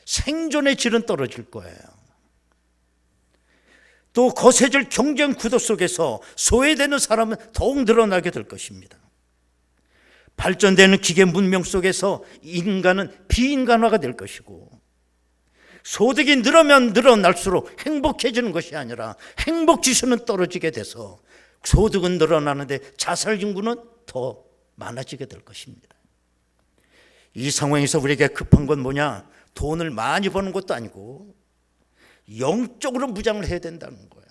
생존의 질은 떨어질 거예요. 또 거세질 경쟁 구도 속에서 소외되는 사람은 더욱 늘어나게 될 것입니다. 발전되는 기계 문명 속에서 인간은 비인간화가 될 것이고, 소득이 늘어면 늘어날수록 행복해지는 것이 아니라 행복 지수는 떨어지게 돼서 소득은 늘어나는데 자살 인구는 더 많아지게 될 것입니다. 이 상황에서 우리에게 급한 건 뭐냐? 돈을 많이 버는 것도 아니고 영적으로 무장을 해야 된다는 거야.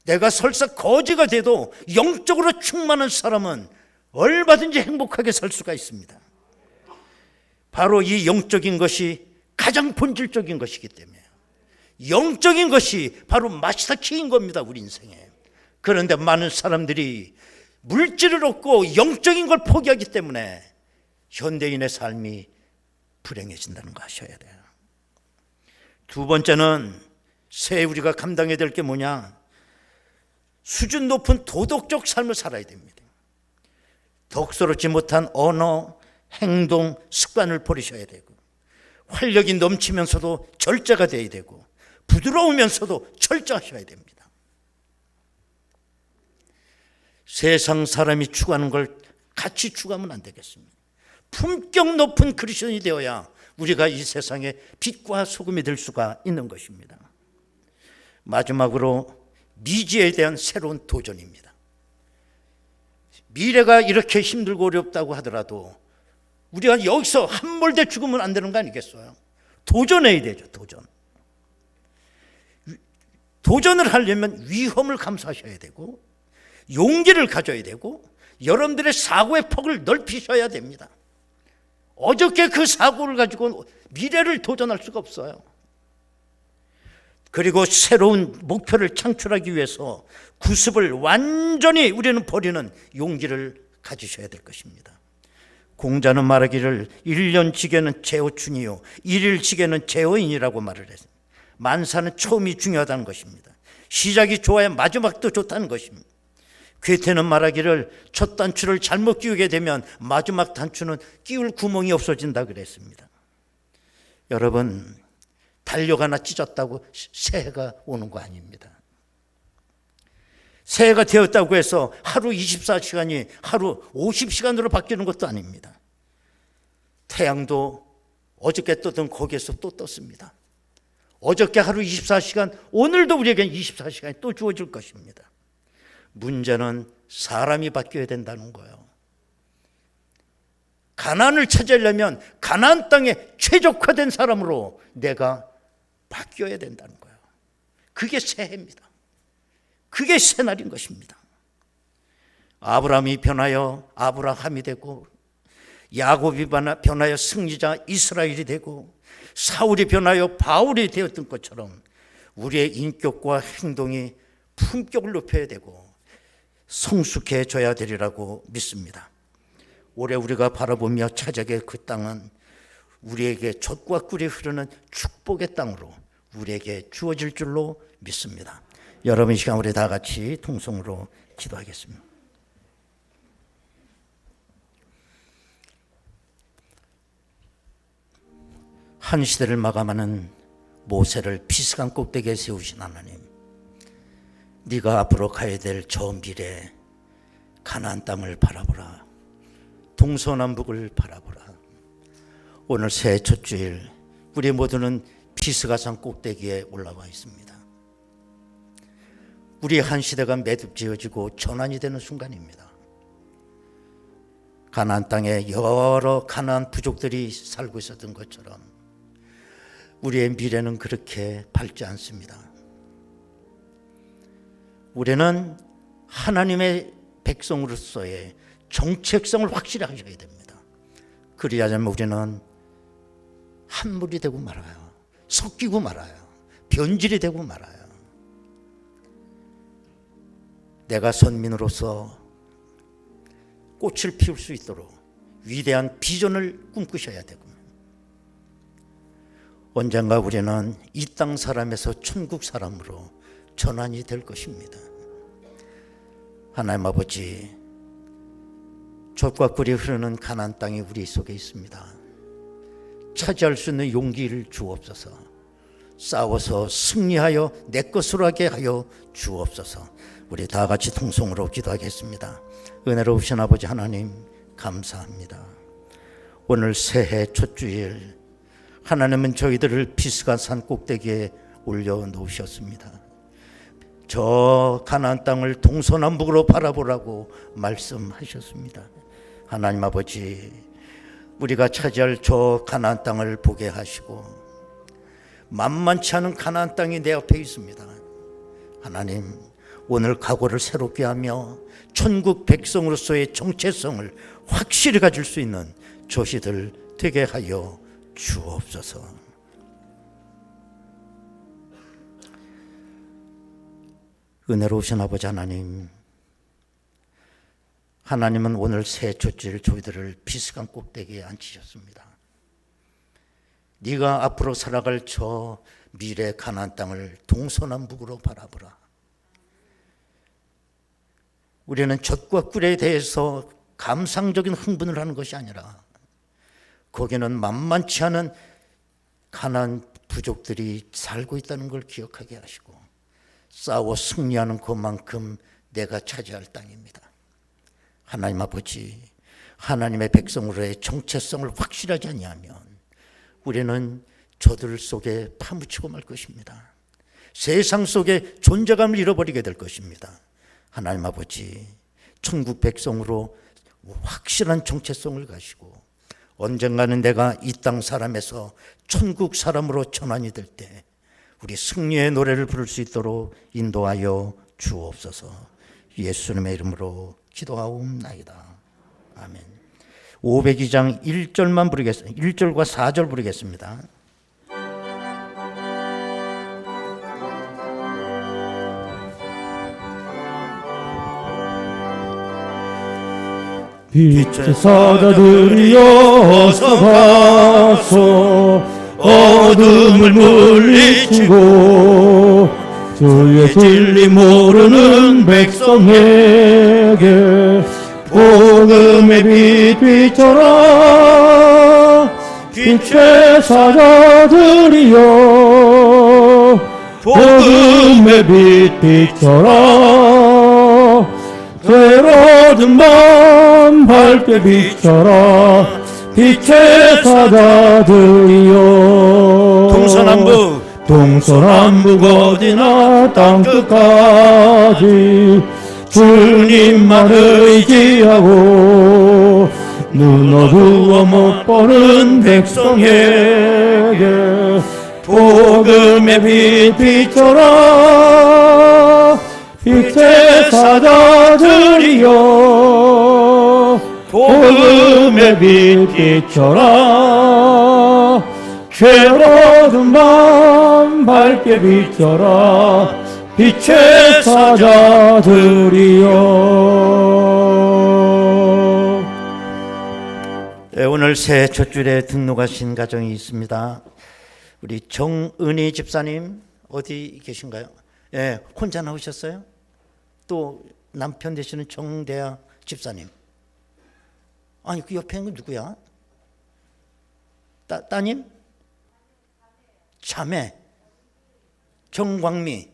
내가 설사 거지가 돼도 영적으로 충만한 사람은 얼마든지 행복하게 살 수가 있습니다. 바로 이 영적인 것이 가장 본질적인 것이기 때문에, 영적인 것이 바로 마스터키인 겁니다, 우리 인생에. 그런데 많은 사람들이 물질을 얻고 영적인 걸 포기하기 때문에 현대인의 삶이 불행해진다는 거 아셔야 돼요. 두 번째는 새해 우리가 감당해야 될 게 뭐냐? 수준 높은 도덕적 삶을 살아야 됩니다. 덕스럽지 못한 언어, 행동, 습관을 버리셔야 되고, 활력이 넘치면서도 절제가 돼야 되고, 부드러우면서도 철저하셔야 됩니다. 세상 사람이 추구하는 걸 같이 추구하면 안 되겠습니다. 품격 높은 그리스도인이 되어야 우리가 이 세상에 빛과 소금이 될 수가 있는 것입니다. 마지막으로 미지에 대한 새로운 도전입니다. 미래가 이렇게 힘들고 어렵다고 하더라도 우리가 여기서 함몰돼 죽으면 안 되는 거 아니겠어요? 도전해야 되죠. 도전을 하려면 위험을 감수하셔야 되고, 용기를 가져야 되고, 여러분들의 사고의 폭을 넓히셔야 됩니다. 어저께 그 사고를 가지고 미래를 도전할 수가 없어요. 그리고 새로운 목표를 창출하기 위해서 구습을 완전히 우리는 버리는 용기를 가지셔야 될 것입니다. 공자는 말하기를 1년 지게는 제어춘이요 1일 지게는 제어인이라고 말을 했습니다. 만사는 처음이 중요하다는 것입니다. 시작이 좋아야 마지막도 좋다는 것입니다. 괴테는 말하기를 첫 단추를 잘못 끼우게 되면 마지막 단추는 끼울 구멍이 없어진다 그랬습니다. 여러분, 달력 하나 찢었다고 새해가 오는 거 아닙니다. 새해가 되었다고 해서 하루 24시간이 하루 50시간으로 바뀌는 것도 아닙니다. 태양도 어저께 떠던 거기에서 또 떴습니다. 어저께 하루 24시간, 오늘도 우리에게 24시간이 또 주어질 것입니다. 문제는 사람이 바뀌어야 된다는 거예요. 가나안을 찾으려면 가나안 땅에 최적화된 사람으로 내가 바뀌어야 된다는 거예요. 그게 새해입니다. 그게 새날인 것입니다. 아브라함이 변하여 아브라함이 되고, 야곱이 변하여 승리자 이스라엘이 되고, 사울이 변하여 바울이 되었던 것처럼 우리의 인격과 행동이 품격을 높여야 되고 성숙해져야 되리라고 믿습니다. 올해 우리가 바라보며 찾아갈 그 땅은 우리에게 젖과 꿀이 흐르는 축복의 땅으로 우리에게 주어질 줄로 믿습니다. 여러분, 이 시간 우리 다 같이 통성으로 기도하겠습니다. 한 시대를 마감하는 모세를 피스간 꼭대기에 세우신 하나님, 네가 앞으로 가야 될 저 미래 가나안 땅을 바라보라. 동서남북을 바라보라. 오늘 새해 첫 주일 우리 모두는 피스가산 꼭대기에 올라와 있습니다. 우리 한 시대가 매듭지어지고 전환이 되는 순간입니다. 가나안 땅에 여러 가나안 부족들이 살고 있었던 것처럼 우리의 미래는 그렇게 밝지 않습니다. 우리는 하나님의 백성으로서의 정체성을 확실히 하셔야 됩니다. 그리하자면 우리는 한물이 되고 말아요. 섞이고 말아요. 변질이 되고 말아요. 내가 선민으로서 꽃을 피울 수 있도록 위대한 비전을 꿈꾸셔야 되고, 언젠가 우리는 이 땅 사람에서 천국 사람으로 전환이 될 것입니다. 하나님 아버지, 젖과 꿀이 흐르는 가나안 땅이 우리 속에 있습니다. 차지할 수 있는 용기를 주옵소서. 싸워서 승리하여 내 것으로 하게 하여 주옵소서. 우리 다 같이 통성으로 기도하겠습니다. 은혜로우신 아버지 하나님 감사합니다. 오늘 새해 첫 주일 하나님은 저희들을 피스가 산 꼭대기에 올려놓으셨습니다. 저 가나안 땅을 동서남북으로 바라보라고 말씀하셨습니다. 하나님 아버지, 우리가 차지할 저 가나안 땅을 보게 하시고 만만치 않은 가나안 땅이 내 앞에 있습니다. 하나님, 오늘 각오를 새롭게 하며 천국 백성으로서의 정체성을 확실히 가질 수 있는 저희들 되게 하여 주옵소서. 은혜로우신 아버지 하나님, 하나님은 오늘 새 첫째를 저희들을 피스강 꼭대기에 앉히셨습니다. 네가 앞으로 살아갈 저 미래 가나안 땅을 동서남북으로 바라보라. 우리는 젖과 꿀에 대해서 감상적인 흥분을 하는 것이 아니라 거기는 만만치 않은 가나안 부족들이 살고 있다는 걸 기억하게 하시고 싸워 승리하는 그만큼 내가 차지할 땅입니다. 하나님 아버지, 하나님의 백성으로의 정체성을 확실하지 아니하면 우리는 저들 속에 파묻히고 말 것입니다. 세상 속에 존재감을 잃어버리게 될 것입니다. 하나님 아버지, 천국 백성으로 확실한 정체성을 가지고 언젠가는 내가 이 땅 사람에서 천국 사람으로 전환이 될 때 우리 승리의 노래를 부를 수 있도록 인도하여 주옵소서. 예수님의 이름으로 기도하옵나이다. 아멘. 502장 1절만 부르겠습니다. 1절과 4절 부르겠습니다. 빛의 사자들이여 어서 가서 어둠을 물리치고 주의 진리 모르는 백성에게 복음의 빛 비춰라. 빛의 사자들이여 복음의 빛 비춰라. 괴로운 밤 밝게 비춰라. 빛의 사자들이여 동서남북 어디나 땅끝까지 주님만 의지하고 눈 어두워 못 보는 백성에게 복음의 빛 비춰라. 빛의 사자들이여 복음의 빛 비춰라. 괴로운 밤 밝게 비춰라. 빛의 사자들이여. 네, 오늘 새 첫 주일에 등록하신 가정이 있습니다. 우리 정은희 집사님 어디 계신가요? 예, 혼자 나오셨어요? 또 남편 되시는 정대아 집사님. 아니, 그 옆에 있는 건 누구야? 따님? 자매. 정광미.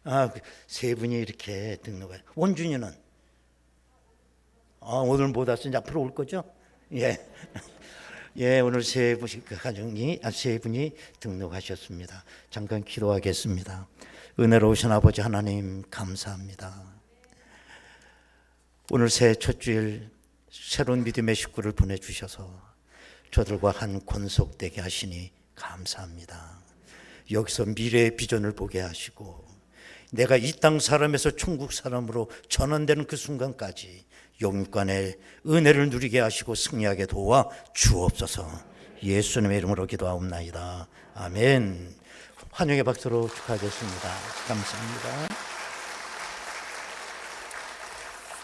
아, 세 분이 이렇게 등록해요. 원준이는? 아, 오늘 못 왔으니 앞으로 올 거죠? 예. 예, 오늘 세 분이 등록하셨습니다. 잠깐 기도하겠습니다. 은혜로우신 아버지 하나님 감사합니다. 오늘 새 첫 주일 새로운 믿음의 식구를 보내주셔서 저들과 한 권속되게 하시니 감사합니다. 여기서 미래의 비전을 보게 하시고 내가 이 땅 사람에서 천국 사람으로 전환되는 그 순간까지 영육간의 은혜를 누리게 하시고 승리하게 도와 주옵소서. 예수님의 이름으로 기도하옵나이다. 아멘. 환영의 박수로 축하하겠습니다. 감사합니다.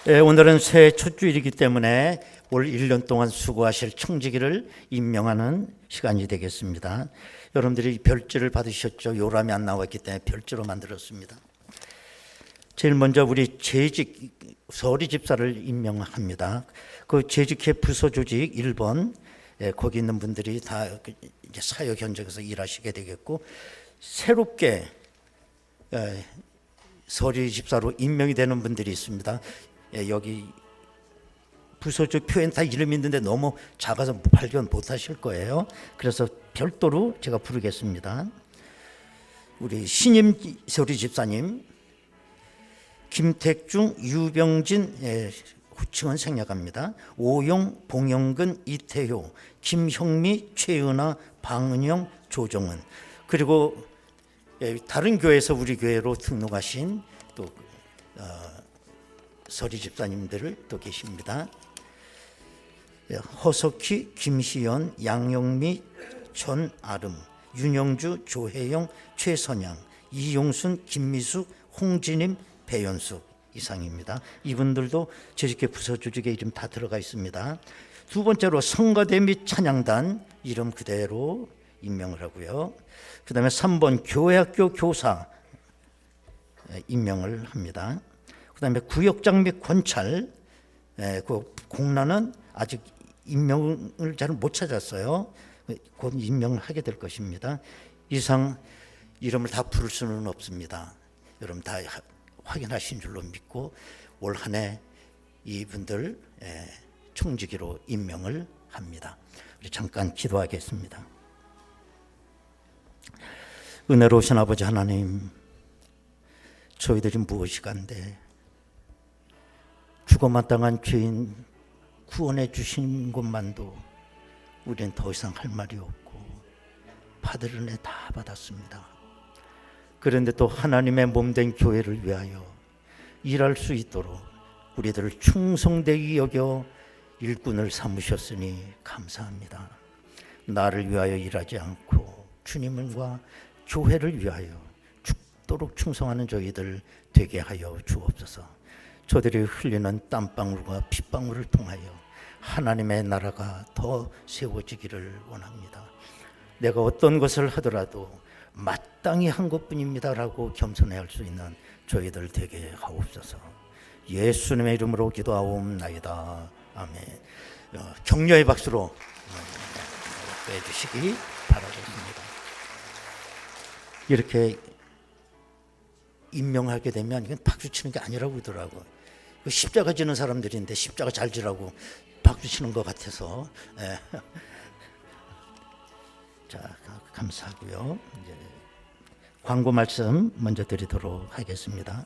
네, 오늘은 새해 첫 주일이기 때문에 올 1년 동안 수고하실 청지기를 임명하는 시간이 되겠습니다. 여러분들이 별지를 받으셨죠? 요람이 안 나왔기 때문에 별지로 만들었습니다. 제일 먼저 우리 재직 서리 집사를 임명합니다. 그 재직회 부서 조직 1번 거기 있는 분들이 다 이제 사역 현장에서 일하시게 되겠고, 새롭게 서리 집사로 임명이 되는 분들이 있습니다. 여기 부서주 표엔 다 이름이 있는데 너무 작아서 발견 못하실 거예요. 그래서 별도로 제가 부르겠습니다. 우리 신임 서리 집사님, 김택중, 유병진, 호칭은 생략합니다. 오용, 봉영근, 이태효, 김형미, 최은아, 방은영, 조정은, 그리고 다른 교회에서 우리 교회로 등록하신 또 서리 집사님들을 또 계십니다. 허석희, 김시연, 양영미, 전아름, 윤영주, 조혜영, 최선양, 이용순, 김미숙, 홍진임, 배연숙 이상입니다. 이분들도 재직계 부서조직에 이름 다 들어가 있습니다. 두 번째로 성가대 및 찬양단 이름 그대로 임명을 하고요. 그 다음에 3번 교회학교 교사 임명을 합니다. 그 다음에 구역장 및 권찰, 그 공란은 아직 임명을 잘 못 찾았어요. 곧 임명을 하게 될 것입니다. 이상 이름을 다 부를 수는 없습니다. 여러분 다 확인하신 줄로 믿고 올 한 해 이분들 총직으로 임명을 합니다. 우리 잠깐 기도하겠습니다. 은혜로우신 아버지 하나님, 저희들이 무엇이간데 죽어마땅한 죄인 구원해 주신 것만도 우리는 더 이상 할 말이 없고 받을 은혜 다 받았습니다. 그런데 또 하나님의 몸된 교회를 위하여 일할 수 있도록 우리들을 충성되게 여겨 일꾼을 삼으셨으니 감사합니다. 나를 위하여 일하지 않고 주님과 교회를 위하여 죽도록 충성하는 저희들 되게 하여 주옵소서. 저들이 흘리는 땀방울과 핏방울을 통하여 하나님의 나라가 더 세워지기를 원합니다. 내가 어떤 것을 하더라도 마땅히 한 것뿐입니다라고 겸손해 할 수 있는 저희들 되게 하옵소서. 예수님의 이름으로 기도하옵나이다. 아멘. 격려의 박수로 해주시기 바라겠습니다. 이렇게 임명하게 되면 이건 박수 치는 게 아니라고 그러더라고. 십자가 지는 사람들인데 십자가 잘 지라고 박수 치는 것 같아서. 자, 감사하고요. 이제 광고 말씀 먼저 드리도록 하겠습니다.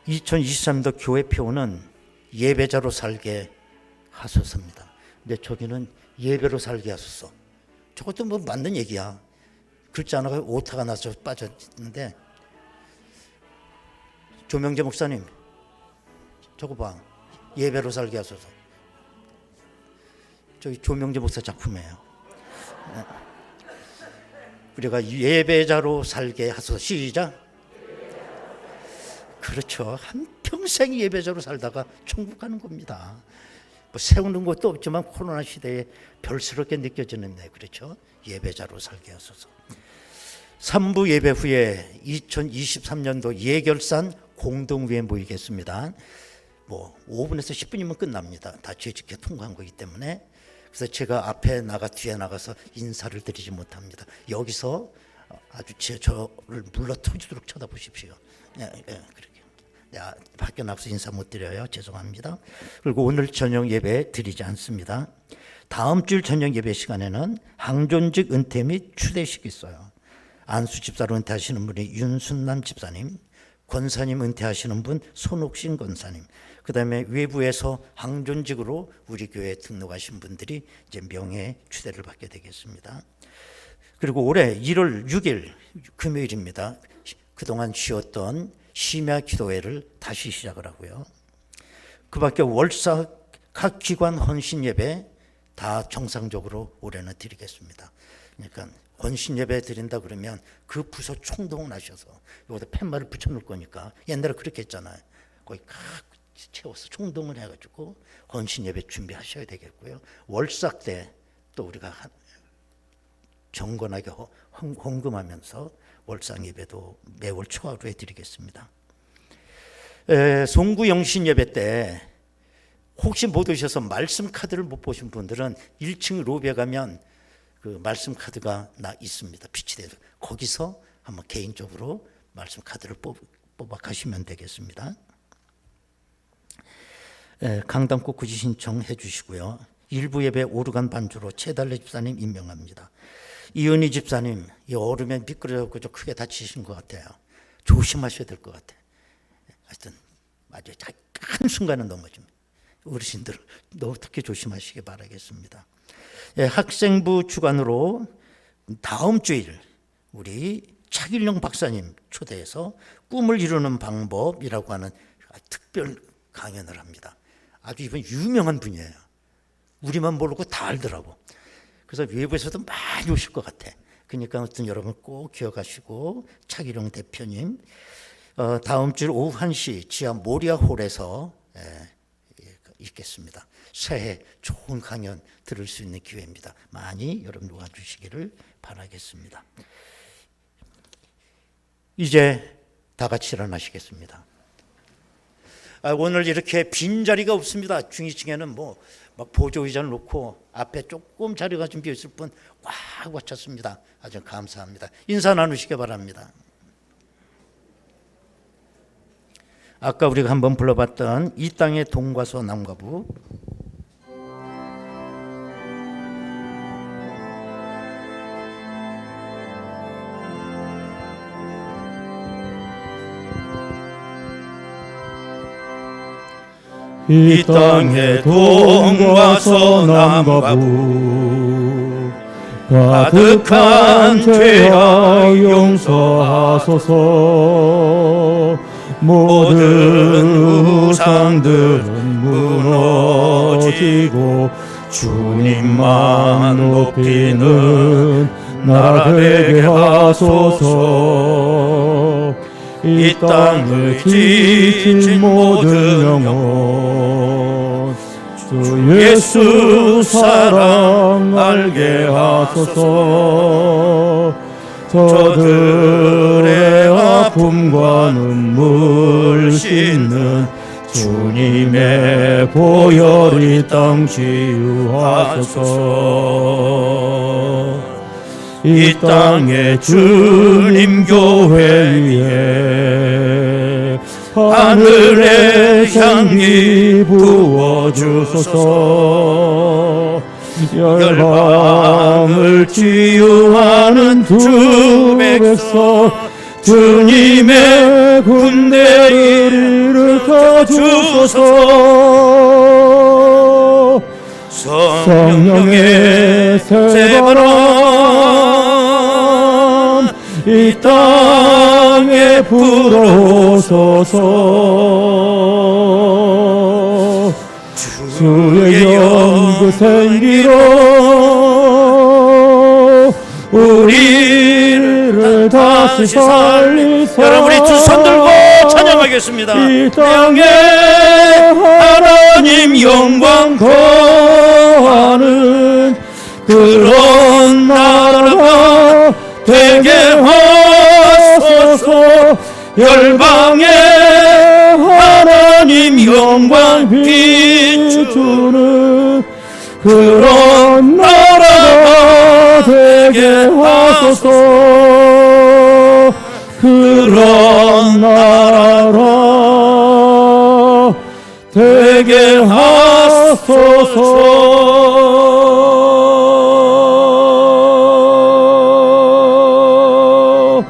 2023년도 교회 표는 예배자로 살게 하소서입니다. 근데 저기는 예배로 살게 하소서. 저것도 뭐 맞는 얘기야. 글자 하나가 오타가 나서 빠졌는데, 조명재 목사님 저거 봐. 예배로 살게 하소서. 저기 조명재 목사 작품이에요. 우리가 예배자로 살게 하소서. 시작. 그렇죠. 한평생 예배자로 살다가 천국 가는 겁니다. 뭐 세우는 것도 없지만 코로나 시대에 별스럽게 느껴지는데, 그렇죠. 예배자로 살게 하소서. 3부 예배 후에 2023년도 예결산 공동위에 모이겠습니다. 뭐 5분에서 10분이면 끝납니다. 다 재직회 통과한 거기 때문에. 그래서 제가 앞에 나가 뒤에 나가서 인사를 드리지 못합니다. 여기서 아주 저를 물러 터지도록 쳐다보십시오. 그렇게. 밖에 나가서 인사 못 드려요. 죄송합니다. 그리고 오늘 저녁 예배 드리지 않습니다. 다음 주일 저녁 예배 시간에는 항존직 은퇴 및 추대식이 있어요. 안수 집사로 은퇴하시는 분이 윤순남 집사님, 권사님 은퇴하시는 분 손옥신 권사님, 그 다음에 외부에서 항존직으로 우리 교회에 등록하신 분들이 이제 명예 추대를 받게 되겠습니다. 그리고 올해 1월 6일 금요일입니다. 그동안 쉬었던 심야 기도회를 다시 시작을 하고요. 그 밖에 월사 각 기관 헌신 예배 다 정상적으로 올해는 드리겠습니다. 그러니까 헌신 예배 드린다 그러면 그 부서 총동원 하셔서 여기다 팻말을 붙여놓을 거니까, 옛날에 그렇게 했잖아요. 거기 각 채워서 총동원 해가지고 헌신 예배 준비하셔야 되겠고요. 월삭 때 또 우리가 정건하게 헌금하면서 월상 예배도 매월 초하루에 드리겠습니다. 송구 영신 예배 때 혹시 못 오셔서 말씀 카드를 못 보신 분들은 1층 로비에 가면 그 말씀 카드가 있습니다. 비치돼서 거기서 한번 개인적으로 말씀 카드를 뽑아 가시면 되겠습니다. 강담구 구지 신청해 주시고요. 일부 예배 오르간 반주로 최달래 집사님 임명합니다. 이은희 집사님, 이 얼음에 미끄러져서 좀 크게 다치신 것 같아요. 조심하셔야 될 것 같아요. 하여튼 맞아요. 한순간은 넘어집니다. 어르신들 너무 특히 조심하시기 바라겠습니다. 학생부 주관으로 다음 주일 우리 차길용 박사님 초대해서 꿈을 이루는 방법이라고 하는 특별 강연을 합니다. 아주 이번 유명한 분이에요. 우리만 모르고 다 알더라고. 그래서 외부에서도 많이 오실 것 같아. 그러니까 어떤 여러분 꼭 기억하시고 차기룡 대표님 다음 주 오후 1시 지하 모리아홀에서 있겠습니다. 새해 좋은 강연 들을 수 있는 기회입니다. 많이 여러분 와주시기를 바라겠습니다. 이제 다 같이 일어나시겠습니다. 오늘 이렇게 빈자리가 없습니다. 중위층에는 막 보조의자를 놓고 앞에 조금 자리가 좀 비어있을 뿐 꽉 찼습니다. 아주 감사합니다. 인사 나누시기 바랍니다. 아까 우리가 한번 불러봤던 이 땅의 동과서 남과부 이 땅의 동과서 남과부 가득한 죄악 용서하소서. 모든 우상들은 무너지고 주님만 높이는 나라 되게 하소서. 이 땅을 지킨 모든 영혼 주 예수 사랑 알게 하소서. 저들의 아픔과 눈물 씻는 주님의 보혈 이 땅 치유하소서. 이 땅에 주님 교회 위에 하늘의 향기 부어주소서. 열방을 치유하는 주 백성 주님의 군대를 일으켜 주소서. 성령의 새바람 이 땅에 불어오소서. 주의 영그 생기로 우리를 다시 살리사. 여러분 우리 두 손 들고 찬양하겠습니다. 이 땅에 하나님 영광 거하는 그런 나라가 되게 하소서. 열방에 하나님 영광 비추는 그런 나라가 되게 하소서. 그런 나라 되게 하소서.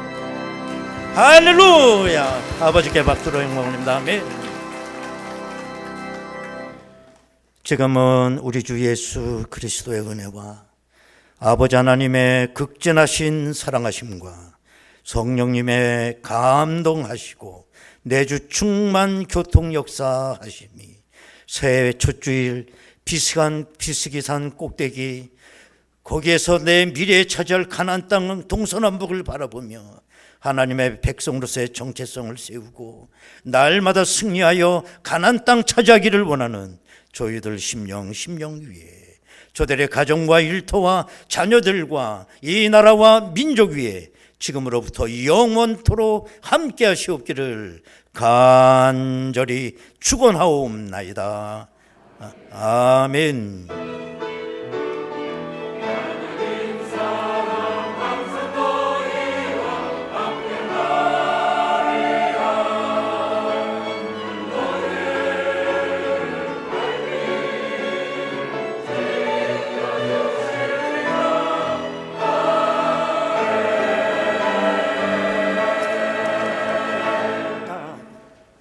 할렐루야. 아버지께 박수로 영광 올립니다. 아멘. 지금은 우리 주 예수 그리스도의 은혜와 아버지 하나님의 극진하신 사랑하심과 성령님의 감동하시고 내주 충만 교통 역사하심이 새해 첫 주일 비스기산 꼭대기 거기에서 내 미래에 차지할 가나안 땅 동서남북을 바라보며 하나님의 백성으로서의 정체성을 세우고 날마다 승리하여 가나안 땅 차지하기를 원하는 저희들 심령 위에 저들의 가정과 일터와 자녀들과 이 나라와 민족 위에 지금으로부터 영원토록 함께 하시옵기를 간절히 축원하옵나이다. 아멘.